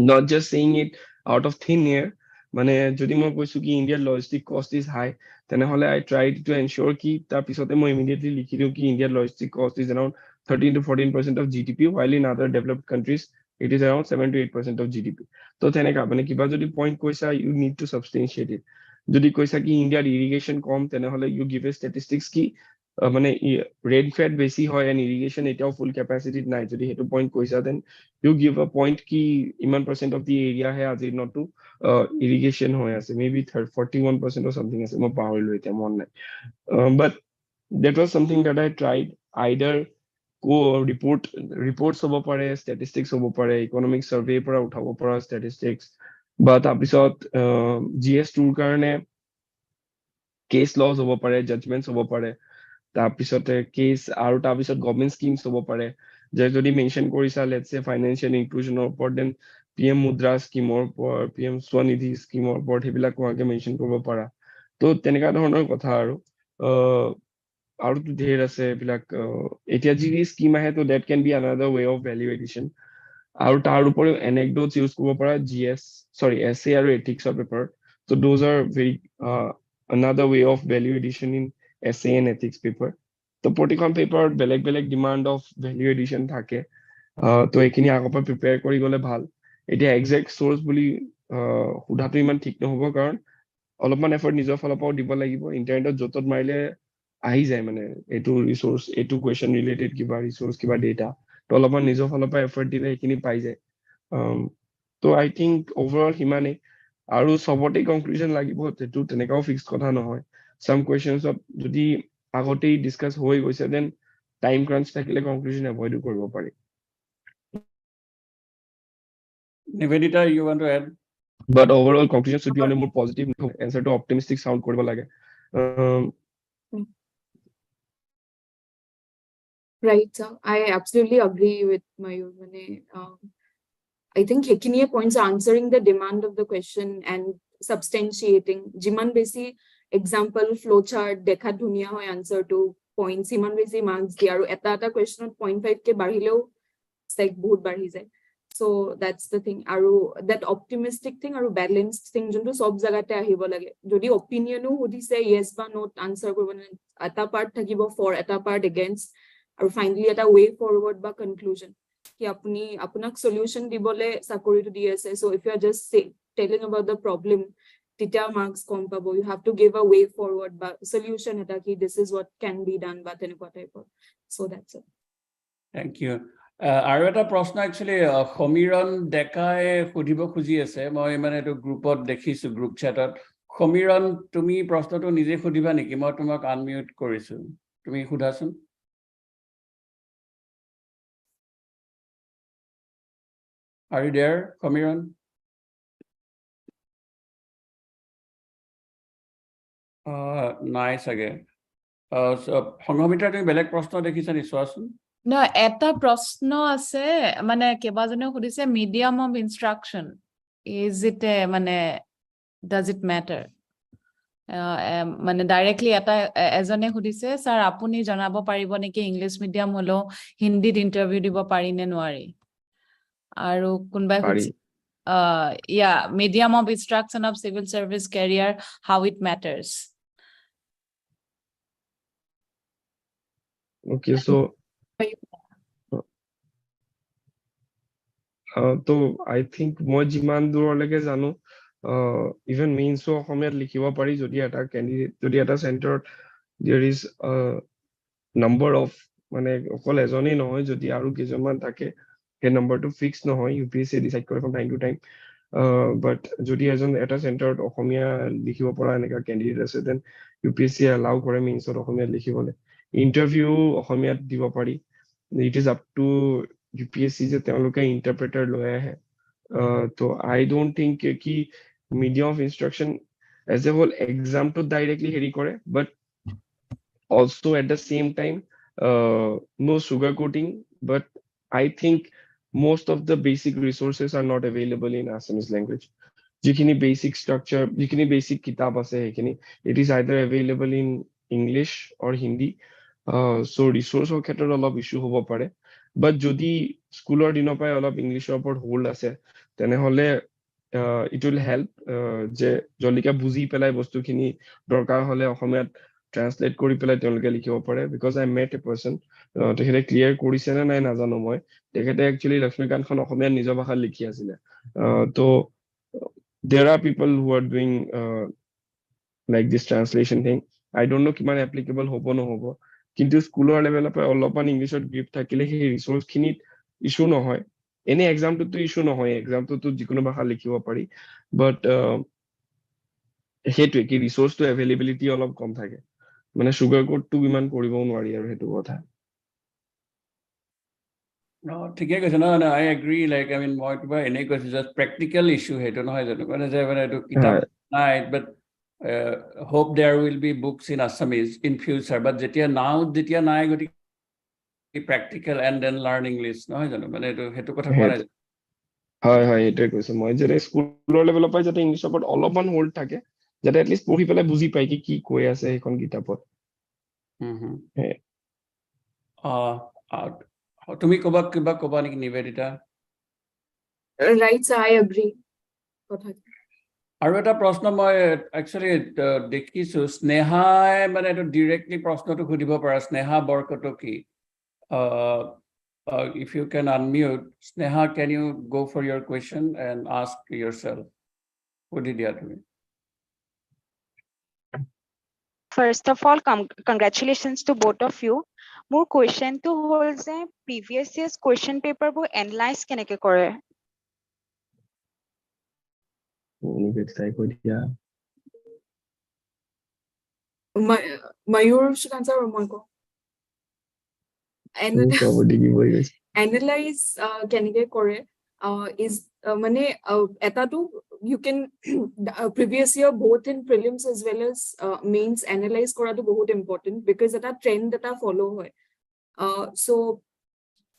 not just saying it out of thin air. মানে যদি মই কৈছো কি ইণ্ডিয়াৰ লজিষ্টিক কষ্ট ইজ হাই, তেনেহলে I tried to ensure কি তাৰ পিছতে মই ইমিডিয়েটলি লিখি দিওঁ কি ইণ্ডিয়াৰ লজিষ্টিক কষ্ট is around 13 to 14% of GDP, while in other developed countries it is around 7 to 8% of GDP. তো তেনেকা মানে কিবা যদি পইণ্ট কৈছা, you need to substantiate it. যদি কৈছা কি ইণ্ডিয়াৰ ইৰিগেশ্যন কম, তেনেহলে you give a statistics কি মানে ৰেইনফেড বেছি হয় and irrigation এতিয়াও ফুল কেপাচিটিত নাই, যদি সেইটো পইণ্ট কৈছা, then you give a point ki iman percent of the area hai aji not to irrigation hoy ase, maybe 41% or something ase, mo pahorilu eta mon nai. But that was something that I tried. Either ko reports hobo pare, statistics hobo pare, economic survey pora uthabo pora statistics, but apisot GS2 karone case laws hobo pare, judgments hobo pare, তাৰপিছতে case আৰু তাৰপিছত government schemes হ'ব পাৰে, যে যদি mention কৰিছা let's say financial ইনক্লুজনৰ ওপৰত, then PM মুদ্ৰা স্কিমৰ ওপৰত, PM স্বনিধি স্কিমৰ ওপৰত সেইবিলাক কোৱাকে মেনশন কৰিব পাৰা। তো তেনেকা ধৰণৰ কথা আৰু তো ঢেৰ আছে এইবিলাক, এতিয়া যি স্কিম আহে, তো that can be another way of value addition. আৰু তাৰ উপৰিও এনেকডটছ ইউজ কৰিব পাৰা essay আৰু এথিক্সৰ পেপাৰ, তো those are very another way of value addition in essay and ethics paper. তো প্ৰতিখন পেপাৰত বেলেগ বেলেগ ডিমান্ড অফ ভ্যালু এডিশন থাকে, তো এইখিনি আগৰ পৰা প্ৰিপেয়াৰ কৰি গলে ভাল। এতিয়া এক্সাক্ট সোৰ্স বুলি সোধাটো ইমান ঠিক নহব, কাৰণ অলপমান এফৰ্ট নিজৰ ফালৰ পৰাও দিব লাগিব। ইন্টাৰনেটত য'ত মাৰিলে আহি যায়, মানে এইটো ৰিসোৰ্স, এইটো কুৱেশ্যন ৰিলেটেড কিবা ৰিসোৰ্স, কিবা ডেটা, তো অলপমান নিজৰ ফালৰ পৰা এফৰ্ট দিলে এইখিনি পাই যায়। তো আই থিংক ওভাৰঅল সিমানেই, আৰু সবতে কনক্লুজন লাগিব সেইটো তেনেকাও ফিক্স কথা নহয়। সাম কুৱেশ্যনছত যদি আগতেই ডিসকাস হৈ গৈছে, দেন টাইম ক্ৰাঞ্চ থাকিলে কনক্লুজন এভয়েড কৰিব পাৰি। Nivedita, you want to add? But overall conclusion should be on a more positive answer to optimistic sound কৰিব লাগে। Right, sir. I absolutely agree with Mayur. I think Hekiniye points are answering the demand of the question and substantiating. Jiman besi example flowchart dekha dhunia hoy answer to points, Jiman besi marks diya, aru eta question 0.5 ke barhileo like bahut barhi jay. So that's the thing. Aru that optimistic thing aru balanced thing jonto sob jagate ahibo lage. Jodi opinion o hodise yes ba no answer koribo na, eta part thakibo for, eta part against, aru finally eta way forward ba conclusion ki apni apunak solution dibole sakori to di ase. So if you are just telling about the problem, tita marks kom pabo, you have to give a way forward ba solution eta ki this is what can be done ba tenekwa type of. So that's it. Thank you. আৰু এটা প্ৰশ্ন actually Samiran ডেকাই সুধিব খুজি আছে, মই মানে এইটো গ্ৰুপত দেখিছো, গ্ৰুপ চেটত। সমীৰণ, তুমি প্ৰশ্নটো নিজে সুধিবা নেকি? মই তোমাক আনমিউট কৰিছো, তুমি সুধাচোন। Are you there, Komiran? Nice again. So Hongomita, তুমি বেলেগ প্ৰশ্ন দেখিছা নি চোৱাচোন? No, এটা প্ৰশ্ন আছে, মানে কেবাজনে সুধিছে medium of instruction, is it মানে does it matter? মানে ডাইৰেক্টলি এটা এজনে সুধিছে, স্যাৰ আপুনি জনাব পাৰিব নেকি ইংলিছ মিডিয়াম হলো হিন্দীত ইন্টাৰভিউ দিব পাৰি নে নোৱাৰি? আৰু কোনবাই সুধিছে yeah, medium of instruction of civil service career, how it matters. Okay, so তো I think মই যিমান দূৰলৈকে জানো, even means ও অসমীয়াত লিখিব পাৰি যদি এটা candidate, যদি এটা চেণ্টাৰত there is a number of, মানে অকল এজনেই নহয়, যদি আৰু কেইজনমান থাকে, সেই নম্বৰটো ফিক্স নহয়, UPSC ডিসাইড কৰে from time to time. But যদি এটা চেণ্টাৰত অসমীয়া লিখিব পৰা এনেকা ক্যান্ডিডেট আছে, দেন UPSC allow কৰে meansত অসমীয়াত লিখিবলৈ। ইন্টাৰভিউ অসমীয়াত দিব পাৰি, it is up to UPSC যে তেওঁলোকে ইন্টাৰপ্ৰেটাৰ লৈ আহে। তো I don't think কি medium of instruction as a whole exam to directly হেৰি কৰে, but also at the same time no sugarcoating, but I think most of the basic resources are not available in Assamese language. Jikini basic structure, jikini basic kitab ase hekini, it is either available in English or Hindi. So resource or khetrot olop issue hobo pare, but jodi schooler dino pai olop English opor hold ase tenehole it will help je jolika buzi pelai bostu khini dorkar hole ohomiyat translate kori pelai teloke likhibo pare, because I met a person tekhete clear korise na nai najano moi, tekhete actually Lakshmikant khon ohomiyat nijo bhasha likhi asile. To there are people who are doing like this translation thing. I don't know kiman applicable hobo no hobo, kintu schooler level pa olopan English grip thakile he resource khinit issue no hoy. Any exam to issue no hoy, exam to jikono bhasha likhibo pari, but হেতু কি resource to availability অলপ কম থাকে, মানে sugar coat to ইমান কৰিব নোৱাৰি আৰু হেতু কথা। No, ঠিকে কৈছে ন, I agree, like I mean মই কিবা এনে কৈছো just practical issue হেতু নহয় জানো, মানে যে মানে এইটো কিতাপ নাই, but hope there will be books in Assamese in future, but যেতিয়া নাই গতিকে practical and then learn English নহয় জানো, মানে এইটো হেতু কথা কোৱা নাই। হয় হয় এটাই কৈছো মই, যে স্কুলৰ লেভেলৰ পৰা যাতে ইংলিছৰ ওপৰত অলপমান হোল্ড থাকে, যাতে এটলিষ্ট পঢ়ি পেলাই বুজি পায় কি কৈ আছে সেইখন কিতাপত। তুমি কিবা কবা নেকি Nivedita? Right, sir, I agree. আৰু এটা প্ৰশ্ন মই একচুৱেলি দেখিছো, স্নেহাই মানে এইটো ডিৰেক্টলি প্ৰশ্নটো সুধিব পাৰা, Sneha Borkotoky. If you can unmute, Sneha, can you go for your question and ask yourself? What did you do? First of all, congratulations to both of you. More question to hold the previous year's question paper bo analyze keneke kore? Mayur should answer or Moiko? Analyze keneke kore is mane eta to you can previous year both in prelims as well as mains analyze kora to bahut important, because eta trend eta follow hoy. So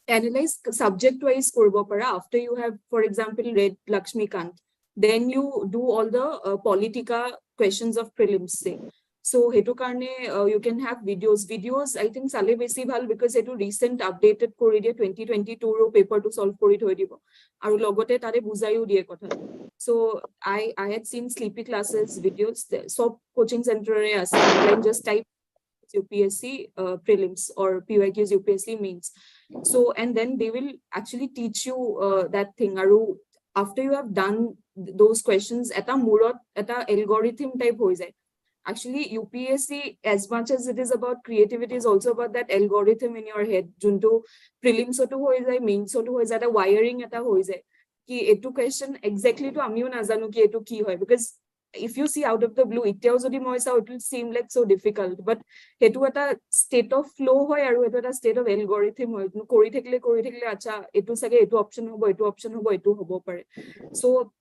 analyze subject wise koribo para after you have, for example, read Lakshmikant, then you do all the politica questions of prelims say. So hetu karne you can have videos I think sale besi bhal, because hetu recent updated kori die 2022 ro paper to solve kori thoi dibo aru logote tare buzayu die kotha. So I had seen sleepy classes videos, so coaching center re ase, online just type UPSC prelims or PYQs UPSC means. So and then they will actually teach you that thing, aru after you have done those questions eta murot eta algorithm type hoi jay. Actually UPSC, as much as it is about creativity, is also about that algorithm in your head, junto prelims to hoi jay, mains to hoi jay, eta wiring eta hoi jay ki etu question exactly to amiu na janu ki etu ki hoy, because if you see out of the blue it will seem like so difficult, but hetu eta state of flow hoy aru hetu eta state of algorithm hoy, kori thakle acha etu sage etu option hobo etu hobo pare. So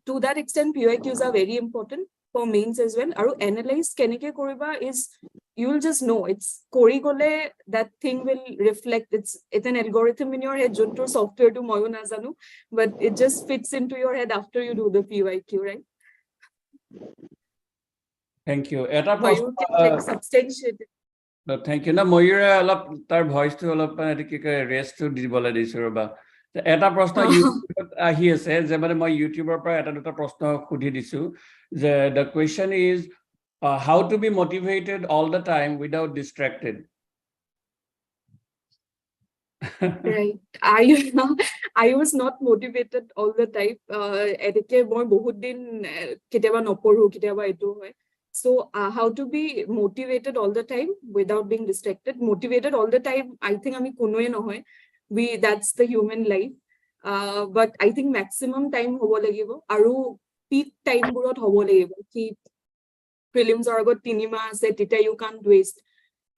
to that extent PYQs are very important for mains as well. Aru analyze keneke koriba is you'll just know it's kori gole that thing will reflect, it's an algorithm in your head, junto software to moyo na janu, but it just fits into your head after you do the PYQ, right? Thank you. Eta Mayur can like substantiate. No, thank you. Na Mayur alap tar voice to alap ki rest to dibole disu roba. Eta proshno YouTube ahi ase je mane moi YouTuber par eta duta proshno khudi disu, je the question is how to be motivated all the time without distracted. Right. I was not motivated all the time. Edike moi bahut din kiteba noporu kiteba etu hoy. So how to be motivated all the time without being distracted? Motivated all the time, I think ami konoe nohoy. That's the human life. But I think maximum time hobo lagibo aru peak time burot hobo lagibo ki prelims or agot 3 ma ase tita you can't waste.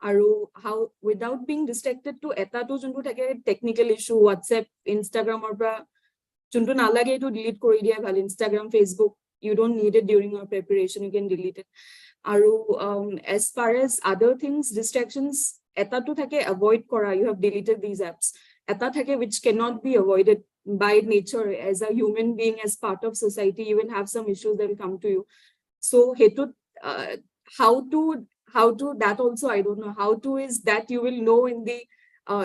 Aru how without being distracted to eta to juntu thake technical issue, WhatsApp, Instagram or pra juntu nalage to delete kori dia bhal, Instagram, Facebook you don't need it during your preparation, you can delete it. As far as other things, distractions, eta to thake avoid kora, you have deleted these apps. Eta thake which cannot be avoided by nature. As a human being, as part of society, you will have some issues that will come to you. So how to that also I don't know. How to is that you will know in the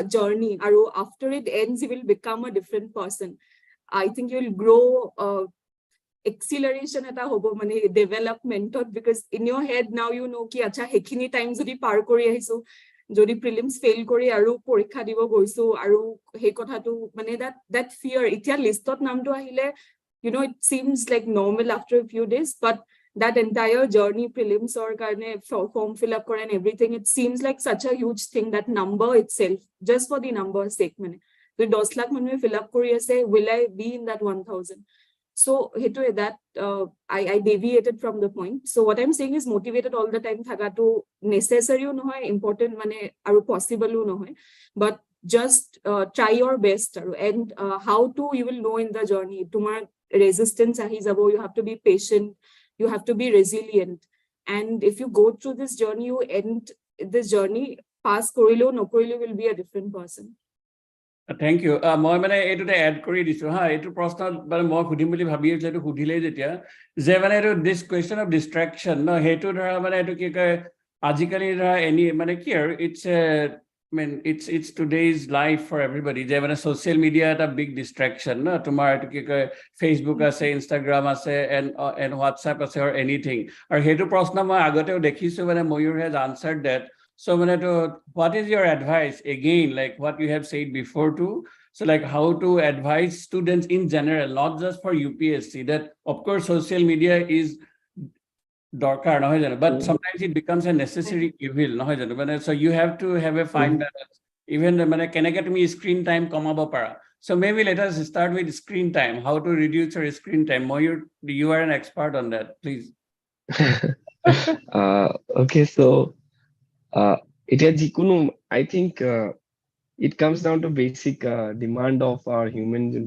journey. After it ends, you will become a different person. I think you will grow acceleration at a development, because in your head now you know ki acha hekhini time jodi par kori ahiso, jodi prelims fail kori aru porikha dibo goiso aru he kotha tu mane that fear itia listot naam to ahile, you know, it seems like normal after a few days, but that entire journey, prelims or karne form fill up and everything, it seems like such a huge thing, that number itself, just for the number's sake. So 10 lakh manhe fill up kori ase, will I be in that 1000? So that I deviated from the point. So what I'm saying is motivated all the time thaga to necessary no hoy, important mane aru possible no hoy, but just try your best and how to, you will know in the journey. Tumar resistance ahi jabo, you have to be patient, you have to be resilient, and if you go through this journey, you end this journey, pass korilo no korilo, will be a different person. Thank you. মই মানে এইটোতে add কৰি দিছো হা, এইটো প্ৰশ্ন মানে মই সুধিম বুলি ভাবি আছিলো, এইটো সুধিলেই যেতিয়া যে মানে এইটো দিস কুৱেশ্যন অফ ডিস্ট্ৰেকশ্যন ন, সেইটো ধৰা মানে এইটো কি কয় আজিকালি ধৰা এনি মানে কি আৰু it's I mean, it's today's life for everybody. যে মানে social media এটা big distraction ন, তোমাৰ এইটো কি কয় Facebook আছে, Instagram আছে, and WhatsApp আছে or anything. আৰু সেইটো প্ৰশ্ন মই আগতেও দেখিছো, মানে Mayur has answered that. So what is your advice again, like what you have said before too? So like how to advise students in general, not just for UPSC, that of course social media is darker, but sometimes it becomes a necessary evil. So you have to have a fine balance. Even can I get me screen time kamaba para? So maybe let us start with screen time. How to reduce your screen time? Mayur, you are an expert on that, please. Okay, so I think it comes down to basic demand of our human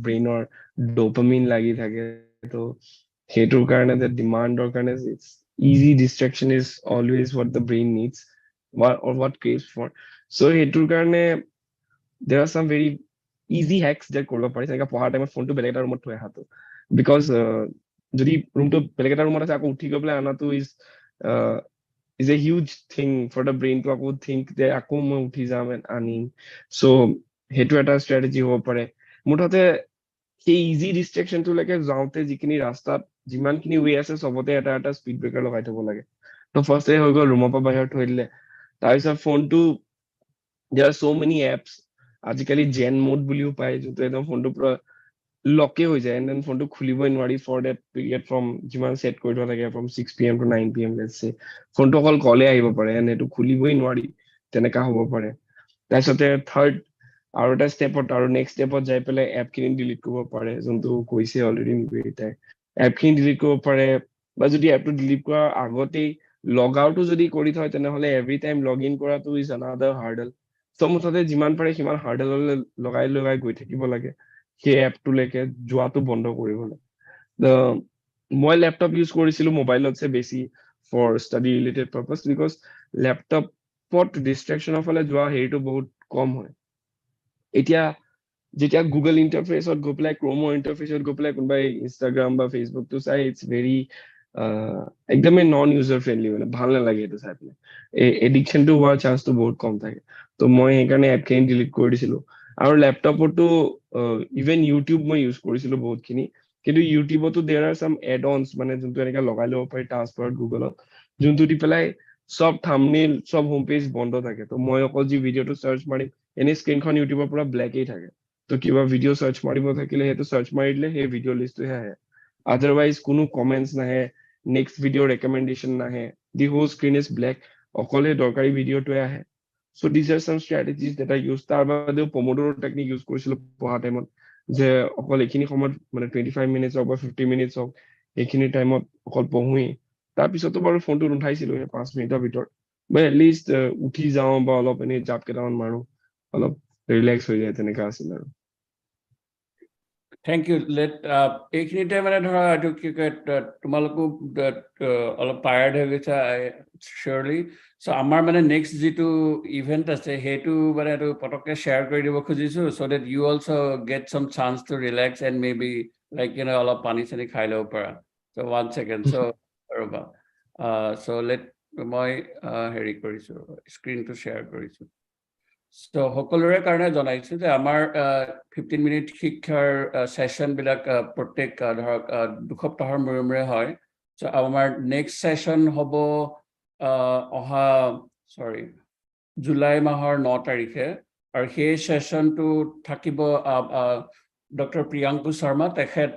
brain or dopamine lagi thake. So hetur karone the demand or karone it's easy distraction is always what the brain needs or what craves for. So hetur karone there are some very easy hacks that korba pari like pahar time phone to beleg eta room thoi hato, because jodi room to beleg eta room ase ako uthi gobla ana to is a huge thing for the brain to ako think that ako moi uthi jam and anim. So hetu eta strategy hobo pare muthate সেই easy ডিস্ট্ৰেকশনটো লাগে যাওঁতে যিখিনি ৰাস্তাত যিমানখিনি ৱে আছে সবতে এটা speed breaker লগাই থব লাগে। তো ফাৰ্ষ্টে হৈ গ'ল ৰুমৰ পৰা বাহিৰত থৈ দিলে, তাৰপিছত ফোনটো there are so many apps আজিকালি জেন মোড বুলিও পায়, যোনটো একদম ফোনটো পুৰা লকে হৈ যায়, and then ফোনটো খুলিবই নোৱাৰি for that period from যিমান সেট কৰি থোৱা থাকে from 6 PM to 9 PM let's say, ফোনটো অকল কলে আহিব পাৰে and এইটো খুলিবই নোৱাৰি, তেনেকা হ'ব পাৰে। তাৰপিছতে থাৰ্ড আৰু এটা ষ্টেপত আৰু নেক্সট ষ্টেপত যাই পেলাই এপখিনি ডিলিট কৰিব পাৰে, যোনটো কৈছে অলৰেডি নিবেদিতাই। এপখিনি ডিলিট কৰিব পাৰে, বা যদি এপটো ডিলিট কৰাৰ আগতেই লগ আউটো যদি কৰি থয় তেনেহ'লে এভৰি টাইম লগ ইন কৰাটো ইজ আনাডাৰ হাৰ্ডল। চ' মুঠতে যিমান পাৰে সিমান হাৰ্ডললৈ লগাই গৈ থাকিব লাগে সেই এপটোলৈকে যোৱাটো বন্ধ কৰিবলৈ। মই লেপটপ ইউজ কৰিছিলো মোবাইলতছে বেছি for study related purpose, because লেপটপত ডিষ্ট্ৰেকশ্যনৰ ফালে যোৱা হেৰিটো বহুত কম হয়। এতিয়া যেতিয়া গুগল ইণ্টাৰফেচত গৈ পেলাই ক্ৰমৰ ইণ্টাৰফেচত গৈ পেলাই কোনোবাই ইনষ্টাগ্ৰাম বা ফেচবুকটো চাই, ইটছ ভেৰি একদমেই নন ইউজাৰ ফ্ৰেণ্ডলি, মানে ভাল নালাগে এইটো চাই পেলাই, এডিকশ্যনটো হোৱাৰ চান্সটো বহুত কম থাকে। তো মই সেইকাৰণে এপখিনি ডিলিট কৰি দিছিলো। আৰু লেপটপতো ইভেন ইউটিউব মই ইউজ কৰিছিলো বহুতখিনি, কিন্তু ইউটিউবতো দেৰ আৰ চাম এড অনছ, মানে যোনটো এনেকৈ লগাই ল'ব পাৰি ট্ৰান্সফাৰত গুগলত, যোনটো দি পেলাই সব থাম্বনেইল সব হোম পেজ বন্ধ থাকে। তো মই অকল যি ভিডিঅ'টো চাৰ্চ মাৰিম, এনেই স্ক্ৰীনখন ইউটিউবৰ পৰা ব্লেকেই থাকে, তো কিবা ভিডিঅ' চাৰ্চ মাৰিব থাকিলে সেইটো চাৰ্চ মাৰি দিলে সেই ভিডিঅ' লিষ্টটোহে আহে, আদাৰৱাইজ কোনো কমেণ্টছ নাহে, নেক্সট ভিডিঅ' ৰেকমেণ্ডেশ্যন নাহে, the whole screen is black, অকল সেই দৰকাৰী ভিডিঅ'টোৱে আহে। So' these are some strategies that I use. তাৰ বাদেও পমোডোৰ টেকনিক ইউজ কৰিছিলো পঢ়া টাইমত, যে অকল এইখিনি সময়ত মানে 25 মিনিটছ হওক বা 50 মিনিটছ হওক এইখিনি টাইমত অকল পঢ়োৱেই। তাৰপিছতো বাৰু ফোনটো নুঠাইছিলো সেই 5 মিনিটৰ ভিতৰত, বা এটলিষ্ট উঠি যাওঁ বা অলপ এনেই জাপ কেইটামান মাৰো, অলপ ৰিলেক্স হৈ যায়, তেনেকা আছিল আৰু। Thank you. Let এইখিনিতে মানে ধৰা এইটো কি কয় তোমালোকো অলপ টায়াৰ্ড হৈ গৈছে surely. So আমাৰ মানে next যিটো event আছে সেইটো মানে এইটো পটককে share কৰি দিব খুজিছো so that you also get some chance to relax and maybe like অলপ পানী চানী খাই ল'ব পাৰা. So 1 second. So ৰবা. So let মই হেৰি কৰিছো স্ক্ৰীনটো share কৰিছো. So সকলোৰে কাৰণে জনাইছো যে আমাৰ 15 মিনিট শিক্ষাৰ সেশন বিলাক প্ৰত্যেক ধৰক 2 সপ্তাহৰ মূৰে হয় so আমাৰ নেক্সট সেশন হ'ব জুলাই মাহৰ 9 তাৰিখে আৰু সেই সেশনটো থাকিব ডক্টৰ প্ৰিয়াংকু শৰ্মা তেখেত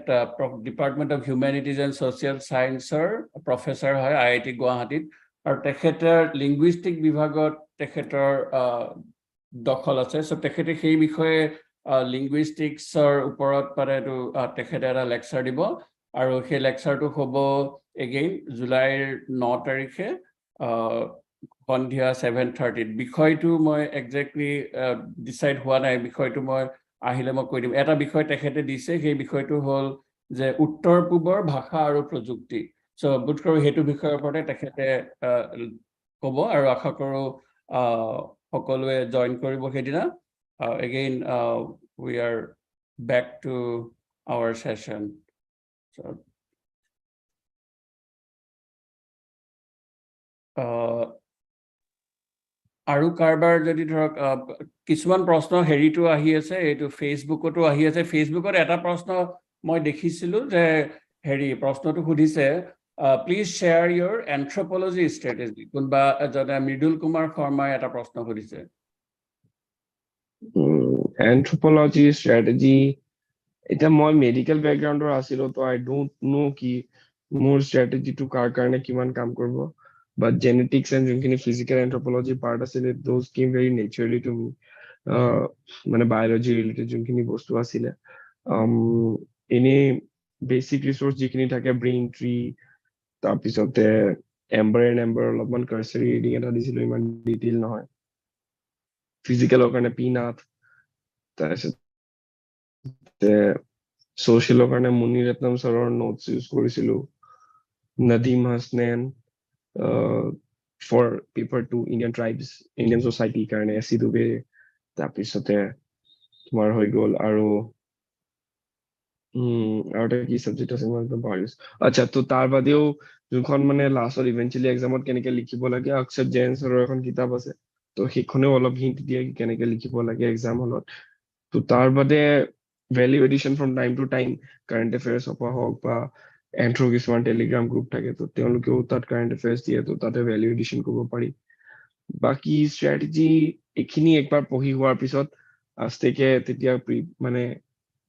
department of humanities and social সায়েন্সৰ প্ৰফেসৰ হয় IIT গুৱাহাটীত আৰু তেখেতৰ লিংগুইষ্টিক বিভাগত তেখেতৰ দখল আছে সো তেখেতে সেই বিষয়ে লিংগুইষ্টিক্সৰ ওপৰত পাৰে তো তেখেতে এটা লেকচাৰ দিব আৰু সেই লেকচাৰটো হ'ব এগেইন জুলাইৰ 9 তাৰিখে সন্ধিয়া 7:30 বিষয়টো মই এক্স্যাক্টলি ডিসাইড হোৱা নাই বিষয়টো মই আহিলে মই কৈ দিম এটা বিষয় তেখেতে দিছে সেই বিষয়টো হ'ল যে উত্তৰ পূবৰ ভাষা আৰু প্ৰযুক্তি সো বুট কৰো হেতু বিষয়ৰ ওপৰতে তেখেতে ক'ব আৰু আশা কৰো সকলোৱে জয়েন কৰিব হেদিনা again we are back to our session so আৰু কাৰবাৰ যদি ধৰক কিছুমান প্ৰশ্ন হেৰিটো আহি আছে এইটো ফেসবুকতো আহি আছে ফেসবুকত এটা প্ৰশ্ন মই দেখিছিলো যে হেৰি প্ৰশ্নটো সুধিছে please share your anthropology strategy কোনবা জনে মৃদুল কুমাৰ শৰ্মাই এটা প্ৰশ্ন সুধিছে anthropology strategy এটা মই মেডিকেল ব্যাকগ্ৰাউণ্ডৰ আছিল তো I don't know কি মোৰ strategy to কাৰ কাৰণে কিমান কাম কৰিব but genetics and যোনখিনি physical anthropology part আছিল those came very naturally to me মানে biology related যোনখিনি বস্তু আছিল এনে basic resource যিখিনি থাকে brain tree তাৰপিছতে এম্বাৰ অলপমান কাৰ্চাৰি ৰিডিং এটা দিছিলো ইমান ডিটেইল নহয় ফিজিকেলৰ কাৰণে পিনাথ তাৰপিছতে সোশ্যালৰ কাৰণে মুনিৰত্নম ছাৰৰ নোটছ ইউজ কৰিছিলো Nadeem Hasnain for paper 2 Indian tribes Indian সোসাইটিৰ কাৰণে এচি দুবে তাৰপিছতে তোমাৰ হৈ গ'ল আৰু এটা কি সাবজেক্ট আছে মই একদম পাহৰি গৈছো আচ্ছা তো তাৰ বাদেও যোনখন মানে লাষ্টত ইভেন্টুৱেলি এক্সামত কেনেকে লিখিব লাগে অক্ষৰ জৈন ছাৰৰ এখন কিতাপ আছে তো সেইখনেও অলপ হিন্ট দিয়ে কেনেকে লিখিব লাগে এক্সাম হলত তো তাৰ বাদে value addition from time to time current affairs অপা হওক বা এন্ট্ৰো কিছুমান টেলিগ্ৰাম গ্ৰুপ থাকে তো তেওঁলোকেও তাত কাৰেণ্ট এফেয়াৰ্স দিয়ে তো তাতে ভ্যালু এডিশন কৰিব পাৰি বাকি স্ট্ৰ্যাটেজি এখিনি একবাৰ পঢ়ি হোৱাৰ পিছত আস্তেকে তেতিয়া মানে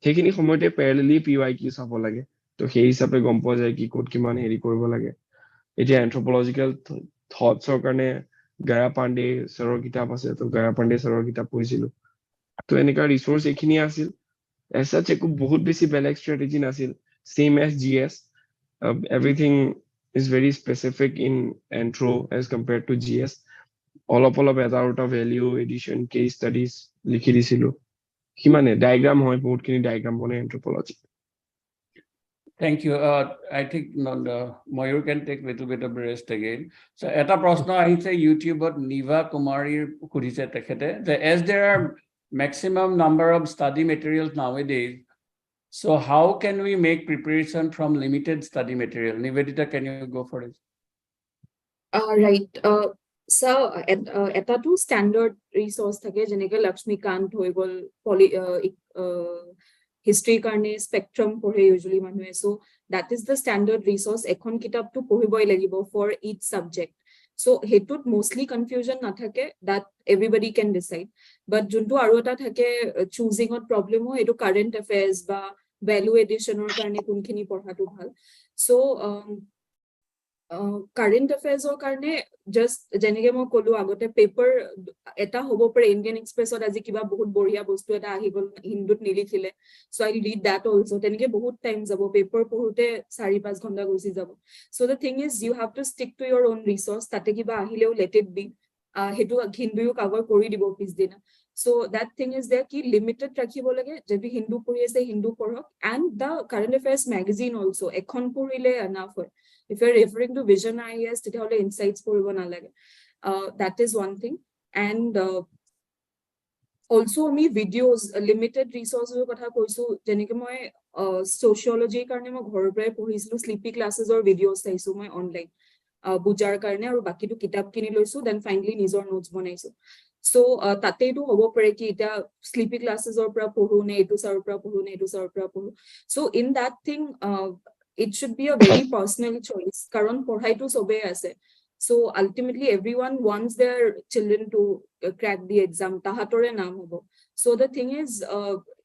সেইখিনি সময়তে প্যাৰেলালি PYQ চাব লাগে তো সেই হিচাপে গম পোৱা যায় কি কোড কিমান হেৰি কৰিব লাগে এতিয়া এন্থ্ৰোপলজিক্যাল থটছৰ কাৰণে গায়া পাণ্ডে ছাৰৰ কিতাপ আছে তো গায়া পাণ্ডে ছাৰৰ কিতাপ পঢ়িছিলো তো এনেকা ৰিসোৰ্স এখিনি আছিল এসাচ একো বহুত বেছি বেলেগ স্ট্ৰ্যাটেজি নাছিল same as GS everything is very specific in intro as compared to GS অলপ এটা out of value addition case studies লিখি দিছিলো কিমানে ডায়াগ্ৰাম হয় বহুতখিনি ডায়াগ্ৰাম বনে anthropology Thank you. I think Mayur can take a little bit of rest again. So, eta prashna ahise YouTube ot Niva Kumari khudise tekhete. As there are maximum number of study materials nowadays, so how can we make preparation from limited study material? Nivedita, can you go for it? Right. So, এটা to standard resource থাকে যেনেকে লক্ষ্মীকান্ত হৈ গল history karne spectrum পঢ়ে usually মানুহে so that is the standard resource এখন কিতাপটো পঢ়িবই লাগিব for each subject so hetut mostly confusion nathake that everybody can decide but juntu aru eta thake choosing ot problem ho etu current affairs ba value addition or karne kunkhini porhatu bhal so current affairs or karne just jenege mo kolu agote paper eta hobo pare Indian Express or aji kiba bahut boriya bostu eta ahi gol hindut nilikhile so I'll read that also tenike bahut time jabo paper pohute 4-5 ghonta gusi jabo so the thing is you have to stick to your own resource tate kiba ahileo let it be hetu hindu cover kori dibo pis dina So that thing is there ki limited rakhibo lage jodi Hindu pori ase Hindu porok, and the current affairs magazine also ekhon porile enough hoy. If you're referring to Vision IAS tethole insights poribo nalage. That is one thing. And also me videos limited resources kotha koisu jenike moi sociology karne moi ghor prai pohislu sleepy classes or videos saisu moi online bujar karne aru baki tu kitab kini loisu, then finally nijor notes banaisu. So tate tu hobo pare ki eta sleepy classes or pra pohu ne etu sar pra pohu ne etu sar pra pohu. So in that thing it should be a very personal choice karon porhai tu sobe ase. So ultimately everyone wants their children to crack the exam tahatore naam hobo. So the thing is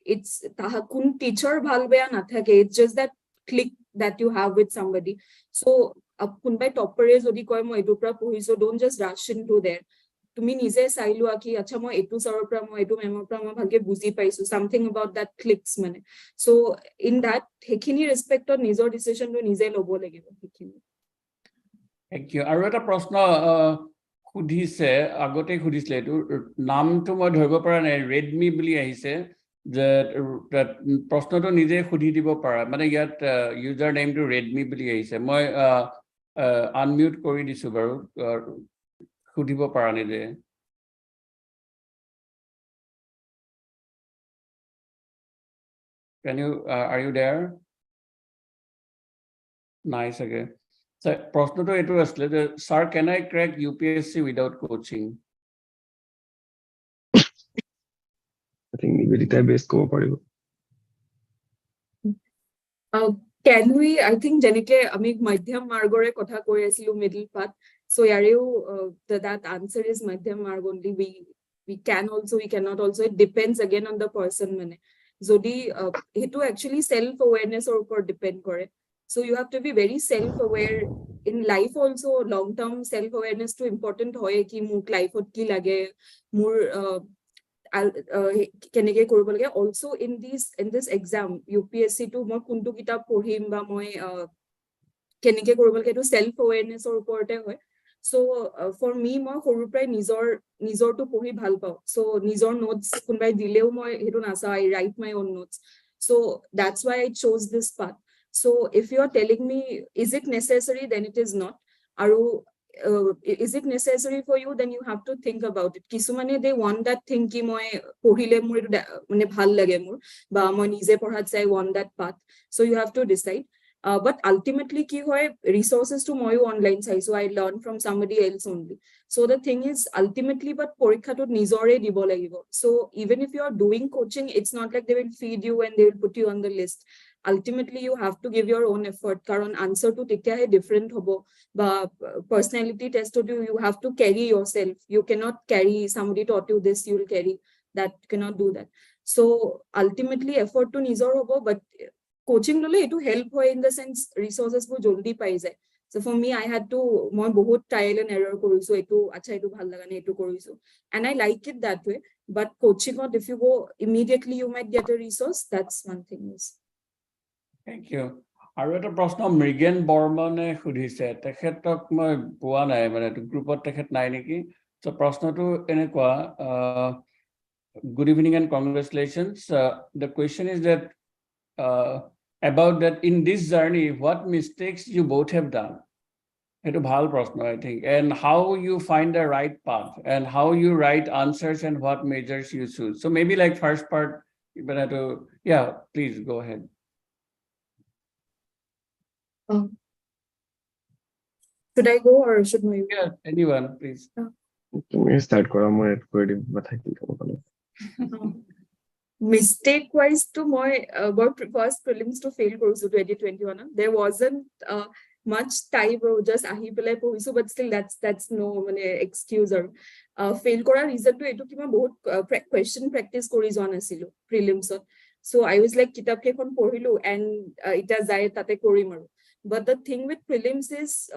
it's tahakun teacher bhal beya na thake, it's just that click that you have with somebody. So kunbai topper jodi koy moi etu pra pohiso, don't just rush into there. Tumi nije sai lua ki acha moi etu saror pra moi etu memor pra moi bhalke buzi paisu, something about that clicks mane. So in that hekhini respect or nijor decision to nije lobo lagibo hekhini. Thank you. আৰু এটা প্ৰশ্ন সুধিছে আগতে সুধিছিলে এইটো নামটো মই ধৰিব পৰা নাই, ৰেডমি বুলি আহিছে, যে প্ৰশ্নটো নিজে সুধি দিব পাৰা, মানে ইয়াত ইউজাৰ নেমটো ৰেডমি বুলি আহিছে, মই আনমিউট কৰি দিছো বাৰু, সুধিব পাৰা নিজে। Can you are you there? Nice again. So, প্ৰশ্নটো এইটো আছিলে যে sir, can I crack UPSC without coaching? I think Nivedita best go paribo. Can we, I think jenike ami madhyam margore kotha koi asilu middle path, so yareu that answer is madhyam marg only. We can also, we cannot also, it depends again on the person mane jodi hetu actually self awareness or upor depend kore. So you have to be very self aware in life also. Long term self awareness to important hoy ki muk life ot ki lage, mur keneke koribo lage. Also in this exam UPSC to moi kuntu kitab porhim ba moi keneke koribo lage, to self awareness or uporte hoy. So for me moi horu prai nijor to porhi bhal pao, so nijor notes kunbai dileu moi hetu nasa, I write my own notes. So that's why I chose this path. So if you are telling me is it necessary, then it is not. Aru is it necessary for you, then you have to think about it. Kisumane they want that thing ki moi pohile mur mane bhal lage mur ba moi nije porhat chai, want that path. So you have to decide. But ultimately ki hoy resources to moi online sai, so I learn from somebody else only. So the thing is ultimately but porikha to nijore dibo lagibo. So even if you are doing coaching, it's not like they will feed you and they will put you on the list. Ultimately you have to give your own effort karon answer to tetya he different hobo ba personality test to you have to carry yourself. You cannot carry somebody taught you this, you will carry that, cannot do that. So ultimately effort to nijor hobo, but coaching lole etu help hoy in the sense resources bo joldi pai jay. So for me I had to moi bahut trial and error korisu, etu acha etu bhal laga na etu korisu, and I like it that way. But coaching or if you go immediately you might get a resource, that's one thing is. Thank you. আৰু এটা প্ৰশ্ন মৃগেন বৰ্মনে সুধিছে, তেখেতক মই পোৱা নাই, মানে গ্ৰুপত তেখেত নাই নেকি। So প্ৰশ্নটো এনেকুৱা, good evening and congratulations. The question is that about that in this journey, what mistakes you both have done? It's a bhal prashna, I think, and how you find the right path and how you write answers and what measures you choose. So maybe like first part, but I to, yeah, please go ahead. Should I go or should we? Yeah, anyone, please. May start kora moi add kori dim bathai ki kono. Mistake wise to moi first prelims to fail korisu 2021. There wasn't much time just ahi pelai pohisu, but still that's no mane excuse or fail kora reason to etu ki moi bahut question practice kori joa nasilu prelims ot. So I was like kitab kekhon porilu and ita jai tate korim aru. But the thing with prelims is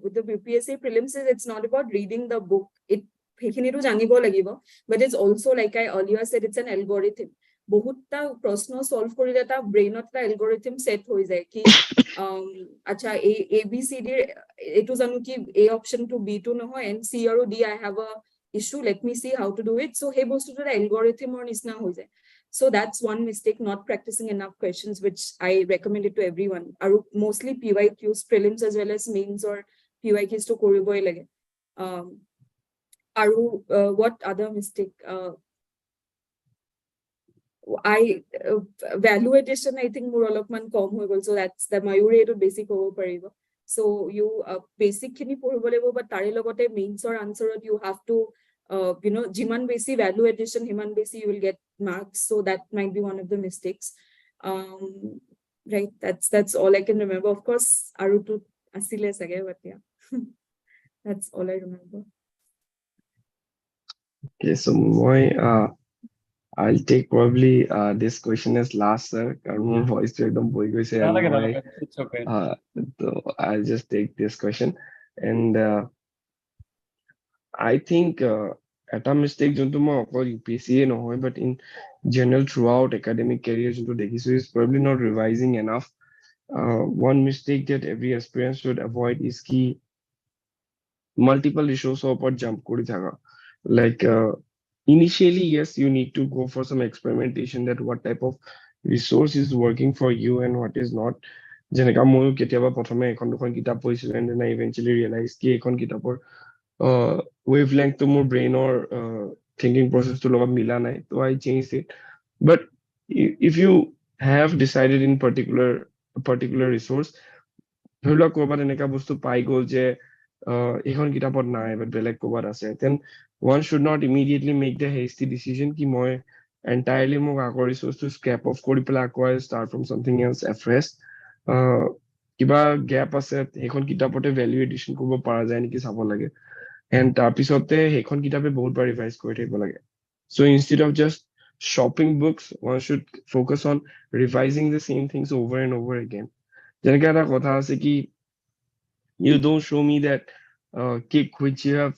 with the UPSC prelims is it's not about reading the book, it hekhini to janibo lagibo, but it's also like I earlier said, it's an algorithm. Bahutta prashno solve korile ta brain ot ta algorithm set hoi jay ki acha a b c d etu janu ki a option to b to no hoy and c or d I have a issue, let me see how to do it. So hey bostu to algorithm or nisna ho jay. So that's one mistake, not practicing enough questions, which I recommend it to everyone. Aru mostly PYQs, prelims as well as mains or PYQs to koriboi lage. Aru what other mistake? Value addition, I think more alopman kom hoy gol. So that's the Mayur to basic hobo paribo. So you basic kini poribo lebo, but tare logote mains or answer you have to jiman basi value addition, himan basi you will get marks. So that might be one of the mistakes. Right, that's all I can remember. Of course, aru to asile sage, but yeah, that's all I remember. Okay, so I'll take probably this question as last, sir. Karma voice to ekdom boi goise and It's okay. so I'll just take this question. And I think a mistake junto mo UPSC no hoy, but in general throughout academic career junto dekhisu is probably not revising enough. One mistake that every aspirant should avoid is ki multiple issues or jump kori thaka. Like initially, yes, you need to go for some experimentation that what type of resource is working for you and what is not. যেনেকা ময়ো কেতিয়াবা প্ৰথমে এখন দুখন কিতাপ পঢ়িছিলো and then I eventually realized কি এখন কিতাপৰ wavelength to মোৰ brainৰ thinking process to লগত মিলা নাই, so I changed it. But if you have decided in particular resource, ধৰি লওক ক'ৰবাত এনেকা বস্তু পাই গ'ল যে এইখন কিতাপত নাই but বেলেগ ক'ৰবাত আছে, then one should not immediately make the hasty decision ki moi entirely মোক আগৰ ৰিসোৰ্সটো স্ক্ৰেপ অফ কৰি পেলাই আকৌ start from something else afresh. কিবা গ্যাপ আছে সেইখন কিতাপতে ভ্যালু এডিশন কৰিব পৰা যায় নেকি চাব লাগে, and তাৰ পিছতে সেইখন কিতাপে বহুত বাৰ ৰিভাইজ কৰি থাকিব লাগে. So instead of just shopping books, one should focus on revising the same things over and over again. যেনেকৈ এটা কথা আছে কি you don't show me that kick which you have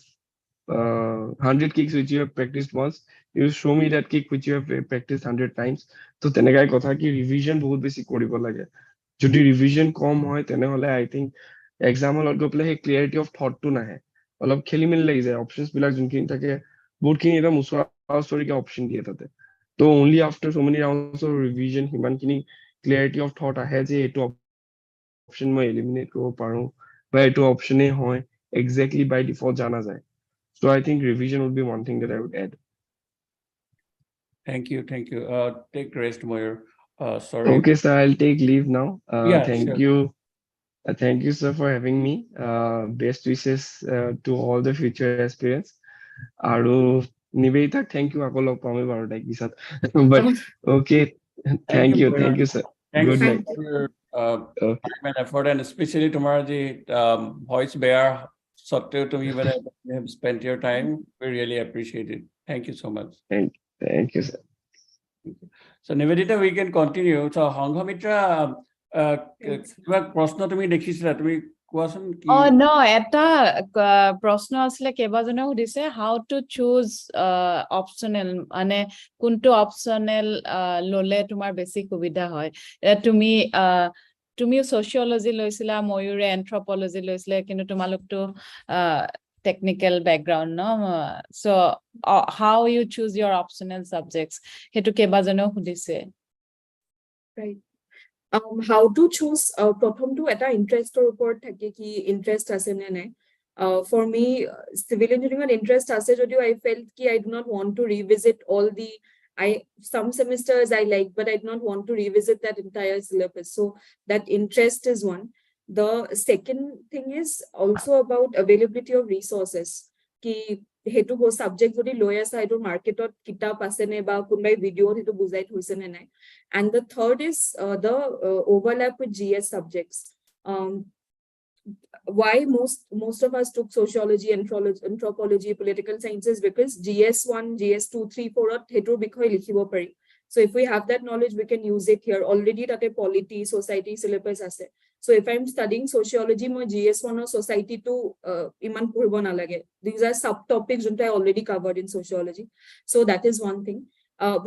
100 kicks which you have practiced once, you show me that kick which you have practiced 100 times. So তেনেকাই কথা কি revision বহুত বেছি কৰিব লাগে. যদি revision কম হয় তেনেহলে I think exam হলত গৈ পেলাই সেই clarity of thought টো নাহে, অলপ খেলি মেলি লাগি যায়, options বিলাক যোনখিনি থাকে বহুতখিনি এটা মুচৰিকে option দিয়ে তাতে. তো only after so many rounds of revision সিমানখিনি clarity of thought আহে যে এইটো option মই eliminate কৰিব পাৰো বা এইটো option হয় exactly by default জানা যায়. So I think revision would be one thing that I would add. Thank you. Take rest, Mayur. Sorry. Okay, sir, I'll take leave now. Yeah, thank sure. you. Thank you, sir, for having me. Best wishes to all the future aspirants. Aru Nivedita, thank you. Ako log pame baro like bisat. But okay, thank you, sir. Thanks Good night. for your time and effort, and especially tomorrow the voice bear. Sattva to me, when you have spent your time, we really appreciate it. Thank you so much. Thank you, sir. So Nivedita, we can continue. So Hanghamitra, কিবা প্ৰশ্ন তুমি দেখিছিলা, তুমি কোৱাচোন কি? No, এটা প্ৰশ্ন আছিলে কেইবাজনে সুধিছে how to choose optional, মানে কোনটো optional ললে তোমাৰ বেছি সুবিধা হয়. তুমিও sociology লৈছিলা, ময়ূৰে anthropology লৈছিলে, কিন্তু তোমালোকটো technical background, no? So how you choose your optional subjects, হেতু কেইবাজনেও সুধিছে. Right. How to choose prothom to eta interest or upor thake ki interest ase ne nai. For me, civil engineering interest ase jodio I felt ki I do not want to revisit all the some semesters I like, but I do not want to revisit that entire syllabus. So that interest is one. The second thing is also about availability of resources. Ki hetu ho subject jodi loi asa etu market ot kitab ase ne ba kunbai video hetu bujai thoise ne nai. And the third is the overlap with GS subjects. Why most of us took sociology, anthropology, political sciences, because GS1, GS2, 3, 4 hetu bikhoy likhibo pari. So if we have that knowledge, we can use it here. Already tate polity, society syllabus ase. So if I'm studying sociology, my GS1 or society to iman purbo na lage. These are subtopics that I already covered in sociology. So that is one thing.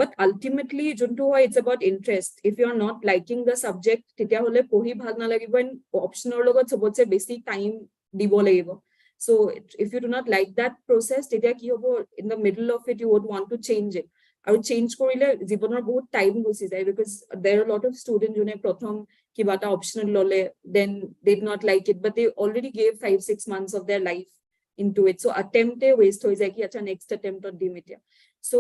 But ultimately, it's about interest. If you're not liking the subject, titya hole pohi bhal na lagibo, and optional logot sobotse basic time dibo lagibo. So if you do not like that process, তেতিয়া কি হ'ব, in the middle of it you would want to change it. আৰু change কৰিলে জীৱনৰ বহুত time গুচি যায়, because there are a lot of students যোনে প্ৰথম কিবা এটা optional ল'লে, then they did not like it, but they already gave 5-6 months of their life into it. So attempt waste হৈ যায় কি আচ্ছা next attempt দিম এতিয়া. So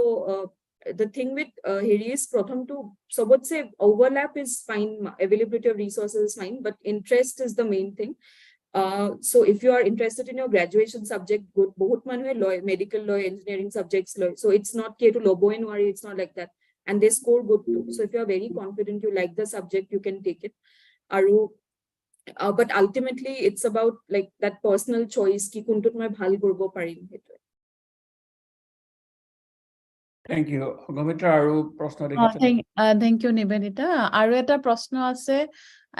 the thing with Heri is pratham to sobotse overlap is fine, availability of resources is fine, but interest is the main thing. So if you are interested in your graduation subject, good, bahut manhe law, medical law, engineering subjects law, so it's not k to lobo in worry, it's not like that, and they score good too. So if you are very confident, you like the subject, you can take it. Aru but ultimately it's about like that personal choice ki kuntut moi bhal korbo parim hetu. Thank you. Nivedita, aru proshno dekhise. Thank you, Nivedita. Aru eta proshno ase,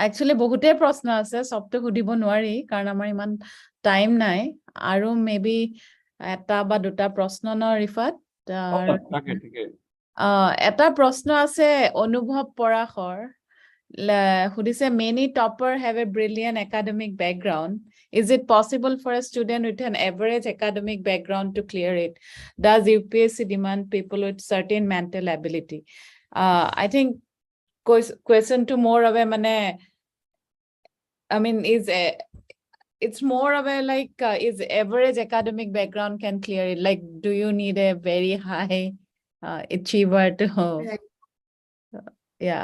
actually বহুতে প্ৰশ্ন আছে, সবটো সুধিব নোৱাৰি কাৰণ আমাৰ ইমান time নাই, আৰু মেবি এটা বা দুটা প্ৰশ্ন ন ৰিফাত। এটা প্ৰশ্ন আছে অনুভৱ পৰাশৰ, সুধিছে many topper have a brilliant academic background. Is it possible for a student with an average academic background to clear it? Does UPSC demand people with certain mental ability? I think question to more of a mane, I mean, it's more of a like, is average academic background can clear it? Like, do you need a very high achiever to? Yeah.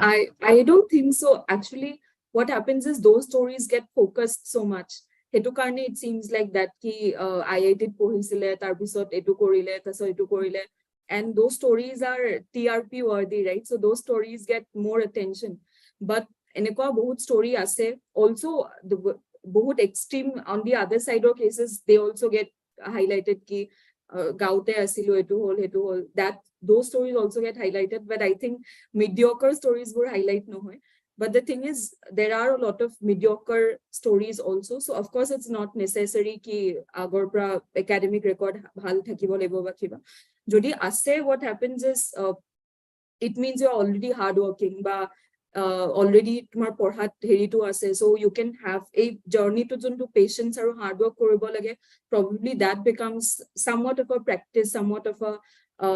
I don't think so. Actually, what happens is those stories get focused so much. Hetu karne it seems like that ki IIT pohisile, tar pisot etu korile, taso etu korile, and those stories are TRP worthy, right? So those stories get more attention. But enekwa bahut story ase, also the bahut extreme on the other side of cases, they also get highlighted ki gaute asilu etu hol, that those stories also get highlighted. But I think mediocre stories were highlight no hoy. But the thing is, there are a lot of mediocre stories also. So of course it's not necessary ki agor pra academic record bhal thakibo lebo ba kiba. Jodi ase, what happens is it means you're already hardworking ba already tumar porhat heri to ase, so you can have a journey to juntu patience aru hard work koribo lage. Probably that becomes somewhat of a practice, somewhat of a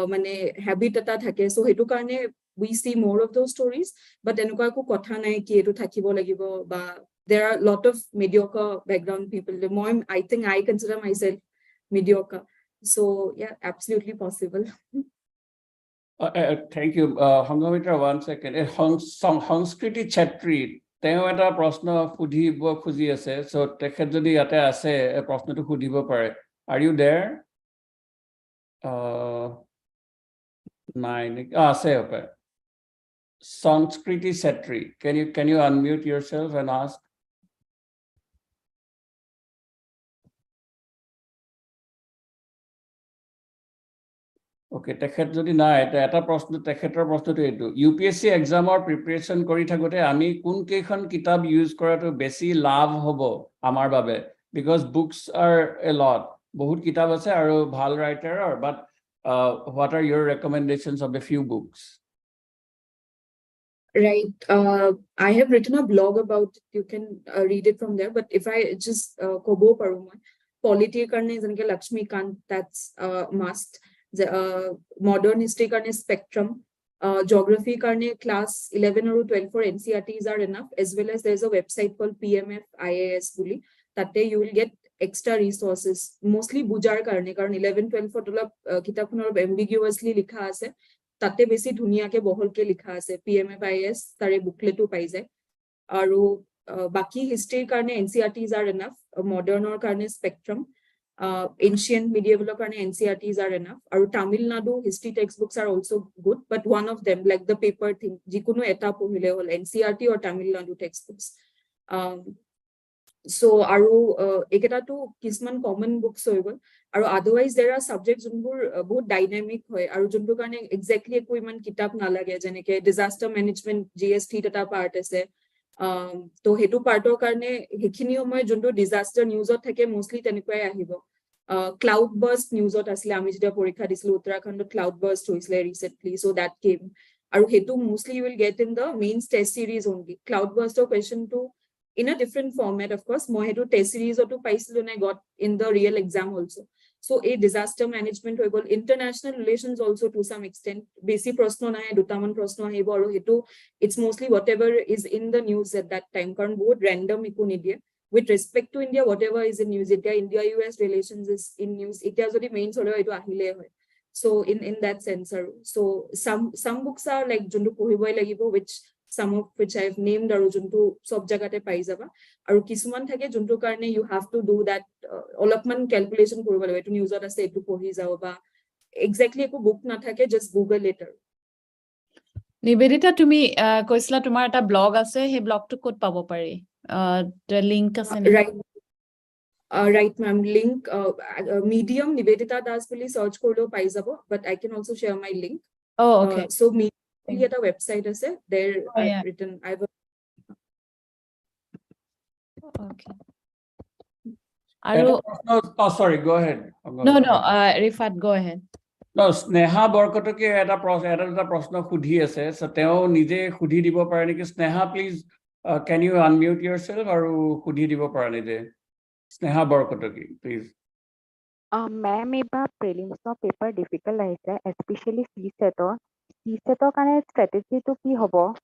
mane habit eta thake. So hetu karne we see more of those stories, but enuka ko kotha nai ki etu thakibo lagibo ba there are a lot of mediocre background people. I think I consider myself mediocre, so yeah, absolutely possible. Thank you. Nivedita, 1 second. Sanskriti Chatri, তেওঁ এটা প্ৰশ্ন সুধিব খুজি আছে, so তেখেত যদি ইয়াতে আছে প্ৰশ্নটো সুধিব পাৰে. Are you there? নাই আছে ওপে. Sanskriti Chatri, can you unmute yourself and ask? Okay, তেখেত যদি নাই, এটা প্ৰশ্ন, তেখেতৰ প্ৰশ্নটো এইটো, UPSC এক্সামৰ প্ৰিপাৰেচন কৰি থাকোতে আমি কোন কেইখন কিতাপ ইউজ কৰাটো বেছি লাভ হ'ব আমাৰ বাবে? Because books are a lot. বহুত কিতাপ আছে আৰু ভাল ৰাইটাৰৰ, but what are your recommendations of a few books? Right. I have written a blog about it. You can read it from there. But if I just kobo paru moi, polity karne janke Lakshmikant, that's must. Modern history karne Spectrum, geography karne class 11 or 12 for NCRTs are enough, as well as there's a website called PMF IAS bully. Tate you will get extra resources, mostly bujar karne, karon 11-12 for tola kitabkhonor ambiguously likha ase, tate besi dhuniya ke bohol ke likha ase. PMF IAS tare booklet pai jay. Aru baki history karne NCRTs are enough, modern or karne Spectrum, ancient medieval karne NCRTs are enough. Aru Tamil Nadu history textbooks are also good, but one of them, like the paper thing, jikono eta pohile hol NCRT or Tamil Nadu textbooks. So aru eketa to kisman common books hoy gol. Aru otherwise there are subjects junbur bahut dynamic hoy, aru juntu karne exactly eko iman kitab na lage, jeneke disaster management GST eta part ase. To hetu partor karne hekhini homoy juntu disaster news ot thake mostly tenikoy ahibo. Cloud burst news ot asile, ami jeta porikha disilu Uttarakhand cloud burst hoisile recently, so that came. Aru hetu mostly you will get in the mains test series only. Cloud burst or question to in a different format, of course. Moi hetu test series or to paisilo and I got in the real exam also. So a disaster management hoy gol, international relations also to some extent. Basic prashno nahe, dutaman prashno ahibo aru hetu it's mostly whatever is in the news at that time. Karon bahut random iku nidiye. With respect to India, whatever is in news, India-US relations is in news. It has already main sort of etu ahile hoy. So in that sense, so some books are like juntu pohiboi lagibo, which some of which I've named aru juntu sob jagate pai jaba. Aru kisuman thake juntu karne you have to do that olopman calculation koribo lagibo. Etu news ase etu pohi jao ba exactly eku book na thake, just Google later. Nivedita, tumi koisla tumar eta blog ase, he blog to kot pabo pari? The link ase ne? Right. Right, ma'am. Link Medium Nivedita Das boli search korlo pai jabo, but I can also share my link. Oh, okay. So Medium eta website ase there. Oh, yeah. I've written. Okay. Aru, Oh, sorry, go ahead. no, Rifat, go ahead. No, Sneha Borkotoke eta prashno khudhi ase, so teo nije khudhi dibo pare niki? Sneha, please, can you unmute yourself aru khudhi dibo pare nije? Sneha Borkotoke, please. Ma'am, eba prelims no paper difficult ahise, especially CSET. CSET kane strategy to ki hobo?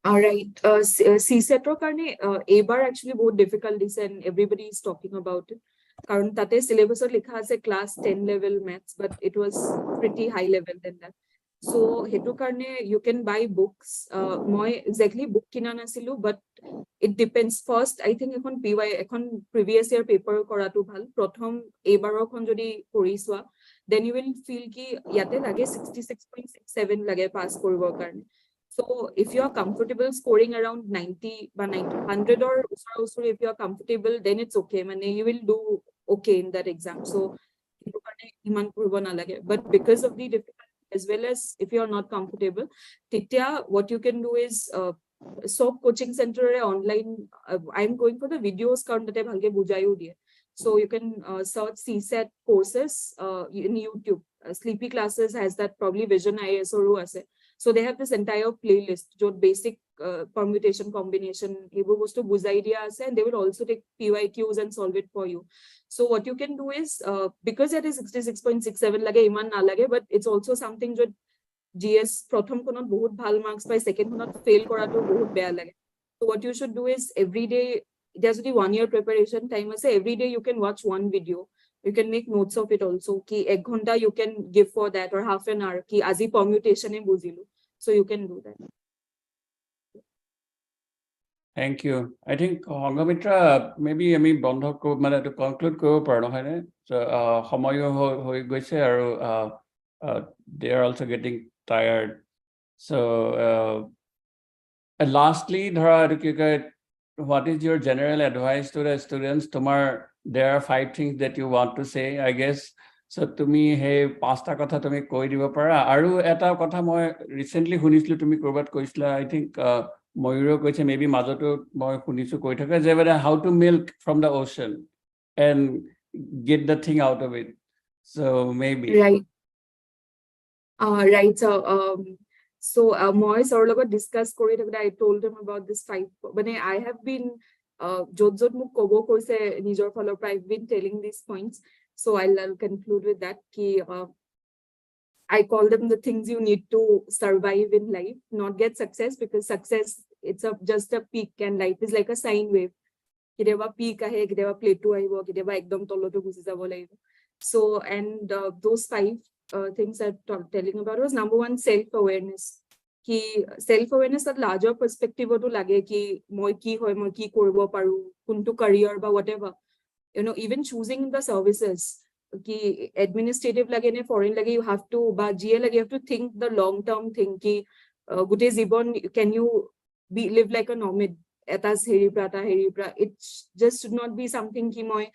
All right. CSET karne ebar actually बहुत difficult is, and everybody is talking about it. Karon tate syllabus likha ase class 10 level maths, but it was pretty high level than that. So hetu karne you can buy books. Moi exactly book kina nasilu, but it depends. First, I think ekhon ekhon previous year paper koratu bhal. Prothom ebaro khon jodi koriswa, then you will feel ki yate lage 66.67 lage pass koribo karne. So if you are comfortable scoring around 90 by 100 or if you are comfortable, then it's okay. You will do okay in that exam. So but because of the difficulty, as well as if you are not comfortable, Titya, what you can do is SOAP coaching center online. I'm going for the videos count. So you can search CSET courses in YouTube. Sleepy Classes has that, probably Vision IAS or Ase. So they have this entire playlist, jo basic permutation combination, and they will also take PYQs and solve it for you. So what you can do is, because it is 66.67 lage iman na lage, but it's also something jo GS prothom konot bahut bhal marks by second konot fail korato bahut beya lage. So what you should do is every day, there's only 1 year preparation time. Every day you can watch one video. You can make notes of it also. Ki ek ghonta you can give for that, or half an hour. Ki azi permutation e buzilu. So you can do that. Thank you. I think Hongamitra, maybe bondho ko mane to conclude ko parno hoine. So homoyo hoi goise aru they are also getting tired. So and lastly, dhara what is your general advice to the students? Tomar, there are 5 things that you want to say, I guess. So to me, hey, pasta kotha tumi koi dibo para. Aru eta kotha moi recently hunislu tumi korbat koisla. I think Mayuro koise maybe majoto moi hunisu koi thaka je how to milk from the ocean and get the thing out of it. So maybe. Right. Right. So moi sir logot discuss kori thakle, I told him about this 5. But I have been jot muk kobo koise nijor follow. I've been telling these points. So I'll conclude with that. Ki, I call them the things you need to survive in life, not get success, because success, it's just a peak, and life is like a sine wave. Kideva peak ahe, kideva plateau ahibo, kideva ekdom toloto gusi jabo laibo. So, and those 5 things I'm telling about was, number 1, self-awareness. Ki self-awareness at larger perspective to lage ki moi ki hoy, moi ki korbo paru, kuntu career ba whatever. You know, even choosing the services, ki administrative lage ne foreign lage, you have to, ba GA lage, you have to think the long-term thing ki gute zibon, can you live like a nomad? Etas heri pra. It just should not be something ki moi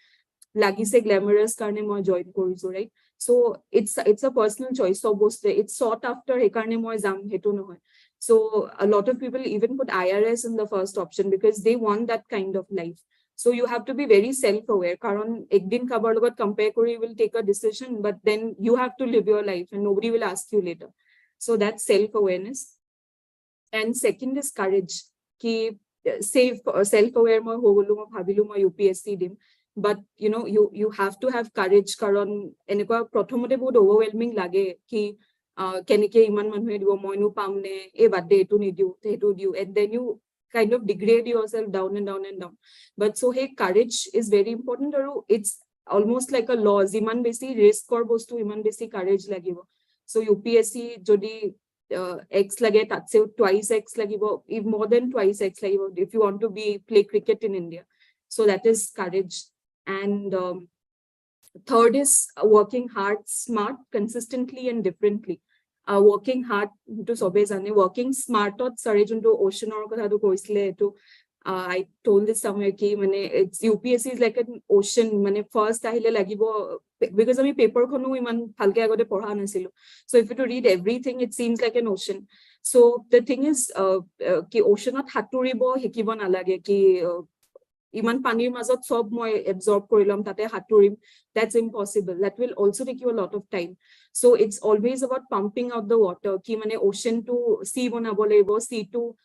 lagi se glamorous karne moi join korisu, right? So it's a personal choice. So it's sought after he karne moi jam hetu nohoy. So a lot of people even put IRS in the first option because they want that kind of life. So you have to be very self-aware. Karon ekdin kabar logot compare kori will take a decision, but then you have to live your life and nobody will ask you later. So that's self-awareness. And second is courage. Ki self-aware মই হৈ গলো, মই ভাবিলো মই UPSC দিম, but you have to have courage কাৰণ এনেকুৱা প্ৰথমতে বহুত overwhelming লাগে কি কেনেকে ইমান মানুহে দিব, মইনো পাম নে, এই বাদ দে এইটো নিদিও সেইটো দিও, and then you kind of degrade yourself down and down and down. But so hey, courage is very important, আৰু it's almost like a law, যিমান বেছি risk or বস্তু ইমান বেছি courage লাগিব. So UPSC যদি X লাগে, তাতছেও twice X লাগিব, if more than twice X লাগিব if you want to play cricket in India. So that is courage. And third is working hard, smart, consistently and differently. Working hard to sobe jane, working smart ot sare junto ocean or kotha to koisile to I told this somewhere ki mane it's UPSC is like an ocean, mane first ahile lagibo because ami paper khonu iman bhalke agote porha nasilu, so if you to read everything it seems like an ocean. So the thing is ki ocean ot haturibo hekibo nalage ki iman panir mazot sob moi absorb korilom tate haturim, that's impossible. That will also take you a lot of time. So it's always about pumping out the water ki mane ocean to sea banabo laibo, sea to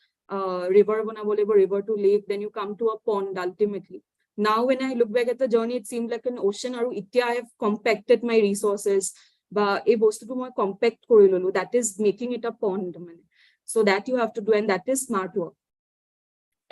river banabo laibo, river to lake, then you come to a pond ultimately. Now when I look back at the journey it seemed like an ocean, aru itia I have compacted my resources ba ei bostu to moi compact kori lolu, that is making it a pond mane. So that you have to do, and that is smart work.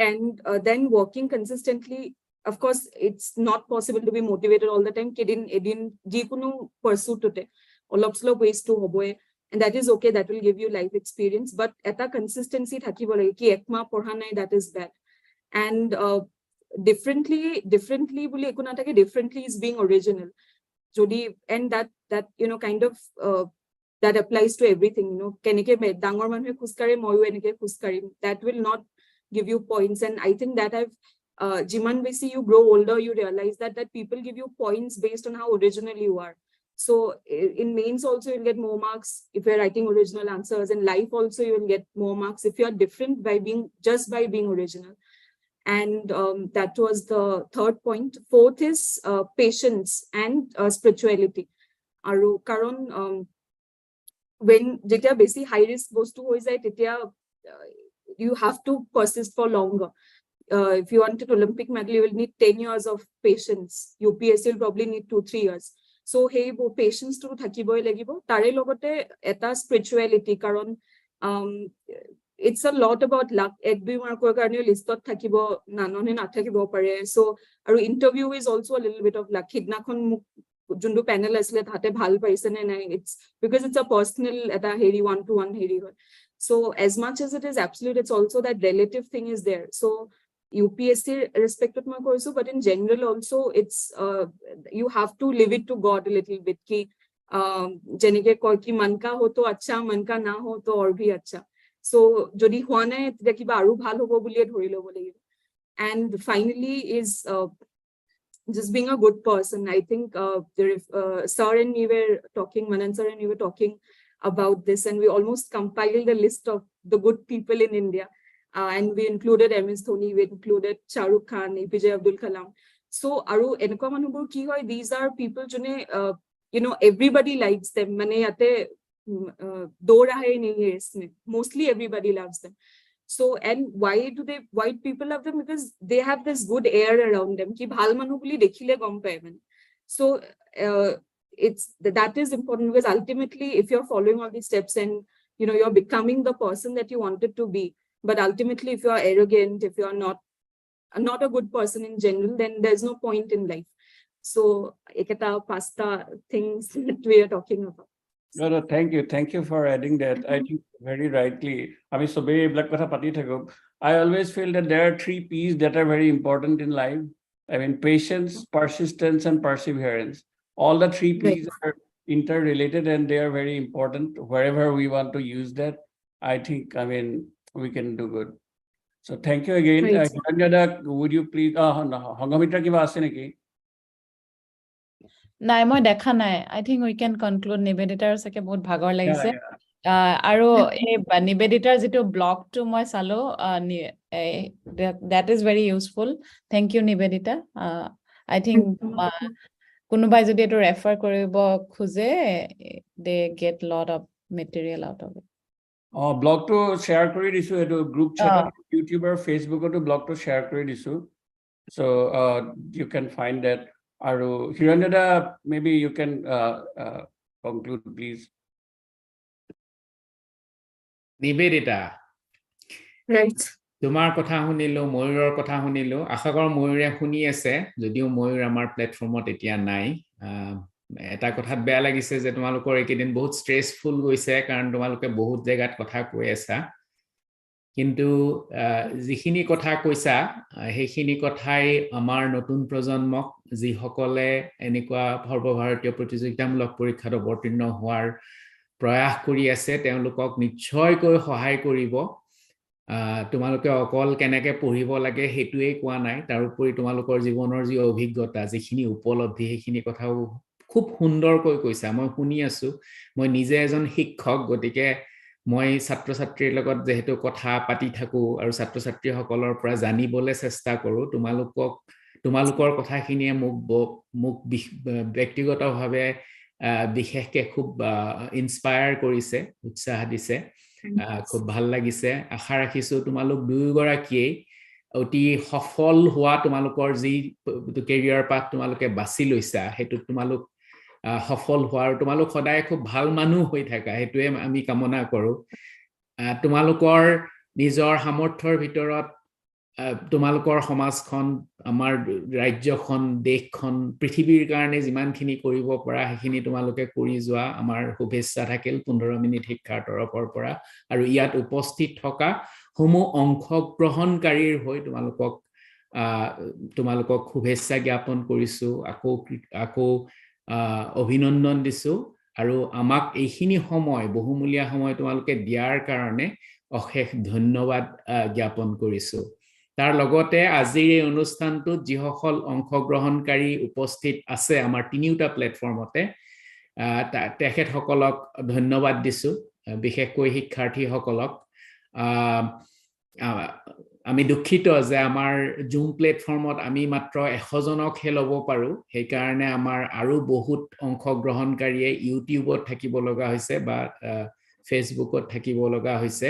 And then working consistently, of course it's not possible to be motivated all the time, edin jikono pursuit tote olop slop ways to hoboe, and that is okay, that will give you life experience, but eta consistency thakibo lage ki ekma porha nai, that is bad. And differently boli ekuna take, differently is being original jodi, and that kind of that applies to everything. Keneke dangor manhe khuskare moyu eneke khuskarim, that will not give you points. And I think that I've jiman besi you grow older you realize that people give you points based on how original you are. So in mains also you'll get more marks if you're writing original answers, in life also you will get more marks if you are different by being original. And that was the third point. Fourth is patience and spirituality. Aru karon when jetia besi high risk bostu hoi jay tetia you have to persist for longer. If you wanted Olympic medal, you will need 10 years of patience. UPSC will probably need 2-3 years. So hey, patience to thakiboi lagibo. Tare logote eta spirituality karon it's a lot about luck. Ekbi markor karone listot thakibo nanone na thakibo pare. So aru interview is also a little bit of luck. Hidnakhon jundu panel asle thate bhal paise ne nai, it's because it's a personal eta heri 1-to-1 heri hoy. So as much as it is absolute, it's also that relative thing is there. So UPSC respected my course, but in general also it's you have to live it to God a little bit ki jenike koi ki man ka ho to acha, man ka na ho to aur bhi acha. So jodi hua nai teta kiba aru bhal hobo buliye dhori lobo lagibo. And finally is just being a good person. I think sir and me were talking, Manan sir and we were talking about this, and we almost compiled a list of the good people in India, and we included MS Dhoni, we included Shah Rukh Khan, APJ Abdul Kalam. So aru enko manubor ki hoy, these are people jone everybody likes them, mane yate do rahe nahi hai isme, mostly everybody loves them. So and why do white people love them? Because they have this good air around them ki bhal manu boli dekhile gom pae mane. So that is important, because ultimately if you're following all these steps and you're becoming the person that you wanted to be, but ultimately if you are arrogant, if you are not a good person in general, then there's no point in life. So ekata pasta things that we are talking about. No, thank you for adding that. I think very rightly, ami sobe black kotha pati thako. I always feel that there are 3 P's that are very important in life. I mean, patience, persistence, and perseverance. All the 3 P's are interrelated, and they are very important. Wherever we want to use that, I think, we can do good. So thank you again. Right. Would you please, Hangamitra kiba ase neki? নাই মই দেখা নাই, I think we can conclude. Niveditaৰ সকে বহুত ভাগৰ লাগিছে, আৰু এই নিবেদিতাৰ যেটো ব্লগটো মই চালো, that is very useful. Thank you Nivedita. I think কোনোবাই যদি এটো ৰেফাৰ কৰিব খোজে, they get lot of material out of it. Blog তো শেয়াৰ কৰি দিছো এটো গ্ৰুপ চ্যানেল ইউটিউব আৰু ফেসবুকতো ব্লগ তো শেয়াৰ কৰি দিছো so you can find that আৰু হিৰণ্যদা maybe you can conclude please Nivedita Right. তোমাৰ কথা শুনিলো ময়ূৰৰ কথা শুনিলো আশা কৰো ময়ূৰে শুনি আছে যদিও ময়ূৰ আমাৰ প্লেটফৰ্মত এতিয়া নাই এটা কথাত বেয়া লাগিছে যে তোমালোকৰ একেদিন বহুত স্ট্ৰেসফুল গৈছে কাৰণ তোমালোকে বহুত জায়গাত কথা কৈ আছা কিন্তু যিখিনি কথা কৈছা সেইখিনি কথাই আমাৰ নতুন প্ৰজন্মক যিসকলে এনেকুৱা সৰ্বভাৰতীয় প্ৰতিযোগিতামূলক পৰীক্ষাত অৱতীৰ্ণ হোৱাৰ প্ৰয়াস কৰি আছে তেওঁলোকক নিশ্চয়কৈ সহায় কৰিব তোমালোকে অকল কেনেকে পঢ়িব লাগে হেতুৱে কোৱা নাই তাৰ উপৰি তোমালোকৰ জীৱনৰ যি অভিজ্ঞতা যিখিনি উপলব্ধি সেইখিনি কথাও খুব সুন্দৰকৈ কৈছা মই শুনি আছো মই নিজে এজন শিক্ষক গতিকে মই ছাত্ৰ ছাত্ৰীৰ লগত যেহেতু কথা পাতি থাকো আৰু ছাত্ৰ ছাত্ৰীসকলৰ পৰা জানিবলৈ চেষ্টা কৰো তোমালোকৰ কথাখিনিয়ে মোক ব্যক্তিগতভাৱে বিশেষকৈ খুব ইনস্পায়াৰ কৰিছে উৎসাহ দিছে খুব ভাল লাগিছে আশা ৰাখিছো তোমালোক দুয়োগৰাকীয়ে অতি সফল হোৱা তোমালোকৰ যি কেৰিয়াৰ পাথ তোমালোকে বাছি লৈছা হেতু তোমালোক সফল হোৱাৰ তোমালোক সদায় খুব ভাল মানুহ হৈ থাকা হেতুৱে আমি কামনা কৰো তোমালোকৰ নিজৰ সামৰ্থ্যৰ ভিতৰত তোমালোকৰ সমাজখন আমাৰ ৰাজ্যখন দেশখন পৃথিৱীৰ কাৰণে যিমানখিনি কৰিব পৰা সেইখিনি তোমালোকে কৰি যোৱা আমাৰ শুভেচ্ছা থাকিল 15 মিনিট শিক্ষাৰ তৰফৰ পৰা আৰু ইয়াত উপস্থিত থকা সমূহ অংশগ্ৰহণকাৰীৰ হৈ তোমালোকক শুভেচ্ছা জ্ঞাপন কৰিছো আকৌ অভিনন্দন দিছো আৰু আমাক এইখিনি সময় বহুমূলীয়া সময় তোমালোকে দিয়াৰ কাৰণে অশেষ ধন্যবাদ জ্ঞাপন কৰিছো তাৰ লগতে আজিৰ এই অনুষ্ঠানটোত যিসকল অংশগ্ৰহণকাৰী উপস্থিত আছে আমাৰ তিনিটা প্লেটফৰ্মতে তেখেতসকলক ধন্যবাদ দিছো বিশেষকৈ শিক্ষাৰ্থীসকলক আমি দুখিত যে আমাৰ জুম প্লেটফৰ্মত আমি মাত্ৰ 100 জনকহে ল'ব পাৰো সেই কাৰণে আমাৰ আৰু বহুত অংশগ্ৰহণকাৰীয়ে ইউটিউবত থাকিব লগা হৈছে বা ফেসবুকত থাকিব লগা হৈছে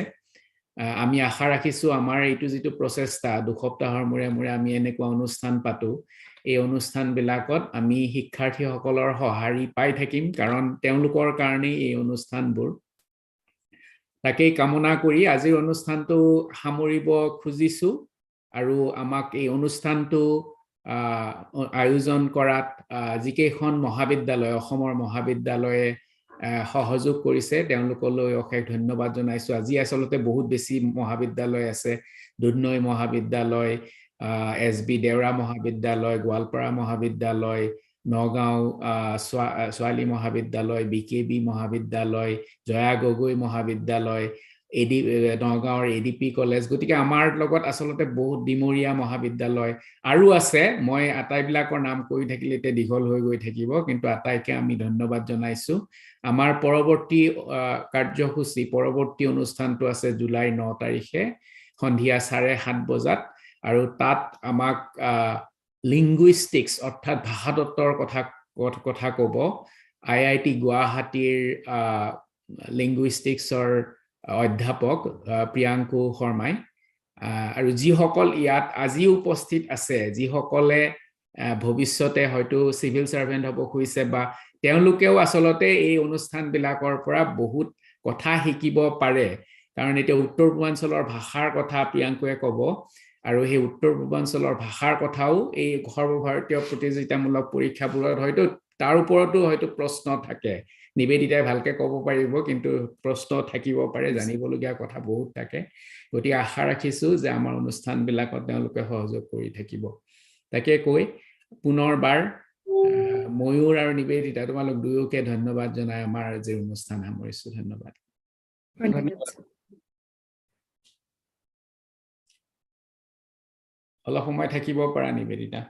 আমি আশা ৰাখিছো আমাৰ এইটো যেটো প্ৰচেষ্টা দুসপ্তাহৰ মূৰে আমি এনেকুৱা অনুষ্ঠান পাতো এই অনুষ্ঠানবিলাকত আমি শিক্ষাৰ্থীসকলৰ সহাৰি পাই থাকিম কাৰণ তেওঁলোকৰ কাৰণে এই অনুষ্ঠানবোৰ তাকেই কামনা কৰি আজিৰ অনুষ্ঠানটো সামৰিব খুজিছো আৰু আমাক এই অনুষ্ঠানটো আয়োজন কৰাত যিকেইখন মহাবিদ্যালয় অসমৰ মহাবিদ্যালয়ে সহযোগ কৰিছে তেওঁলোকলৈ অশেষ ধন্যবাদ জনাইছো আজি আসলতে বহুত বেছি মহাবিদ্যালয় আছে দুধনৈ মহাবিদ্যালয় এছবি দেওৰা মহাবিদ্যালয় গোৱালপাৰা মহাবিদ্যালয় নগাঁও ছোৱালী মহাবিদ্যালয় বিকেবি মহাবিদ্যালয় জয়া গগৈ মহাবিদ্যালয় নগাঁৱৰ এডিপি কলেজ গতিকে আমাৰ লগত আসলতে বহুত ডিমৰীয়া মহাবিদ্যালয় আৰু আছে মই আটাইবিলাকৰ নাম কৈ থাকিলে তে দীঘল হৈ গৈ থাকিব কিন্তু আটাইকে আমি ধন্যবাদ জনাইছো আমাৰ পৰৱৰ্তী কাৰ্যসূচী পৰৱৰ্তী অনুষ্ঠানটো আছে জুলাই 9 তাৰিখে সন্ধিয়া 7:30 বজাত আৰু তাত আমাক লিংগুইষ্টিক্স অৰ্থাৎ ভাষাতত্বৰ কথা ক'ব আইআইটি গুৱাহাটীৰ লিংগুইষ্টিক্সৰ অধ্যাপক প্ৰিয়াংকু শৰ্মাই আৰু যিসকল ইয়াত আজি উপস্থিত আছে যিসকলে ভৱিষ্যতে হয়তো সিভিল সাৰ্ভেন্ট হ'ব খুজিছে বা তেওঁলোকেও আসলতে এই অনুষ্ঠানবিলাকৰ পৰা বহুত কথা শিকিব পাৰে কাৰণ এটা উত্তৰ পূৰ্বাঞ্চলৰ ভাষাৰ কথা প্ৰিয়াংকুৱে ক'ব আৰু সেই উত্তৰ পূৰ্বাঞ্চলৰ ভাষাৰ কথাও এই সৰ্বভাৰতীয় প্ৰতিযোগিতামূলক পৰীক্ষাবোৰত হয়তো তাৰ ওপৰতো হয়তো প্ৰশ্ন থাকে নিবেদিতাই ভালকে ক'ব পাৰিব কিন্তু প্ৰশ্ন থাকিব পাৰে জানিবলগীয়া কথা বহুত থাকে গতিকে আশা ৰাখিছো যে আমাৰ অনুষ্ঠানবিলাকত তেওঁলোকে সহযোগ কৰি থাকিব তাকে কৈ পুনৰবাৰ ময়ূৰ আৰু নিবেদিতা তোমালোক দুয়োকে ধন্যবাদ জনাই আমাৰ আজি অনুষ্ঠান সামৰিছো ধন্যবাদ অলপ সময় থাকিব পৰা নিবেদিতা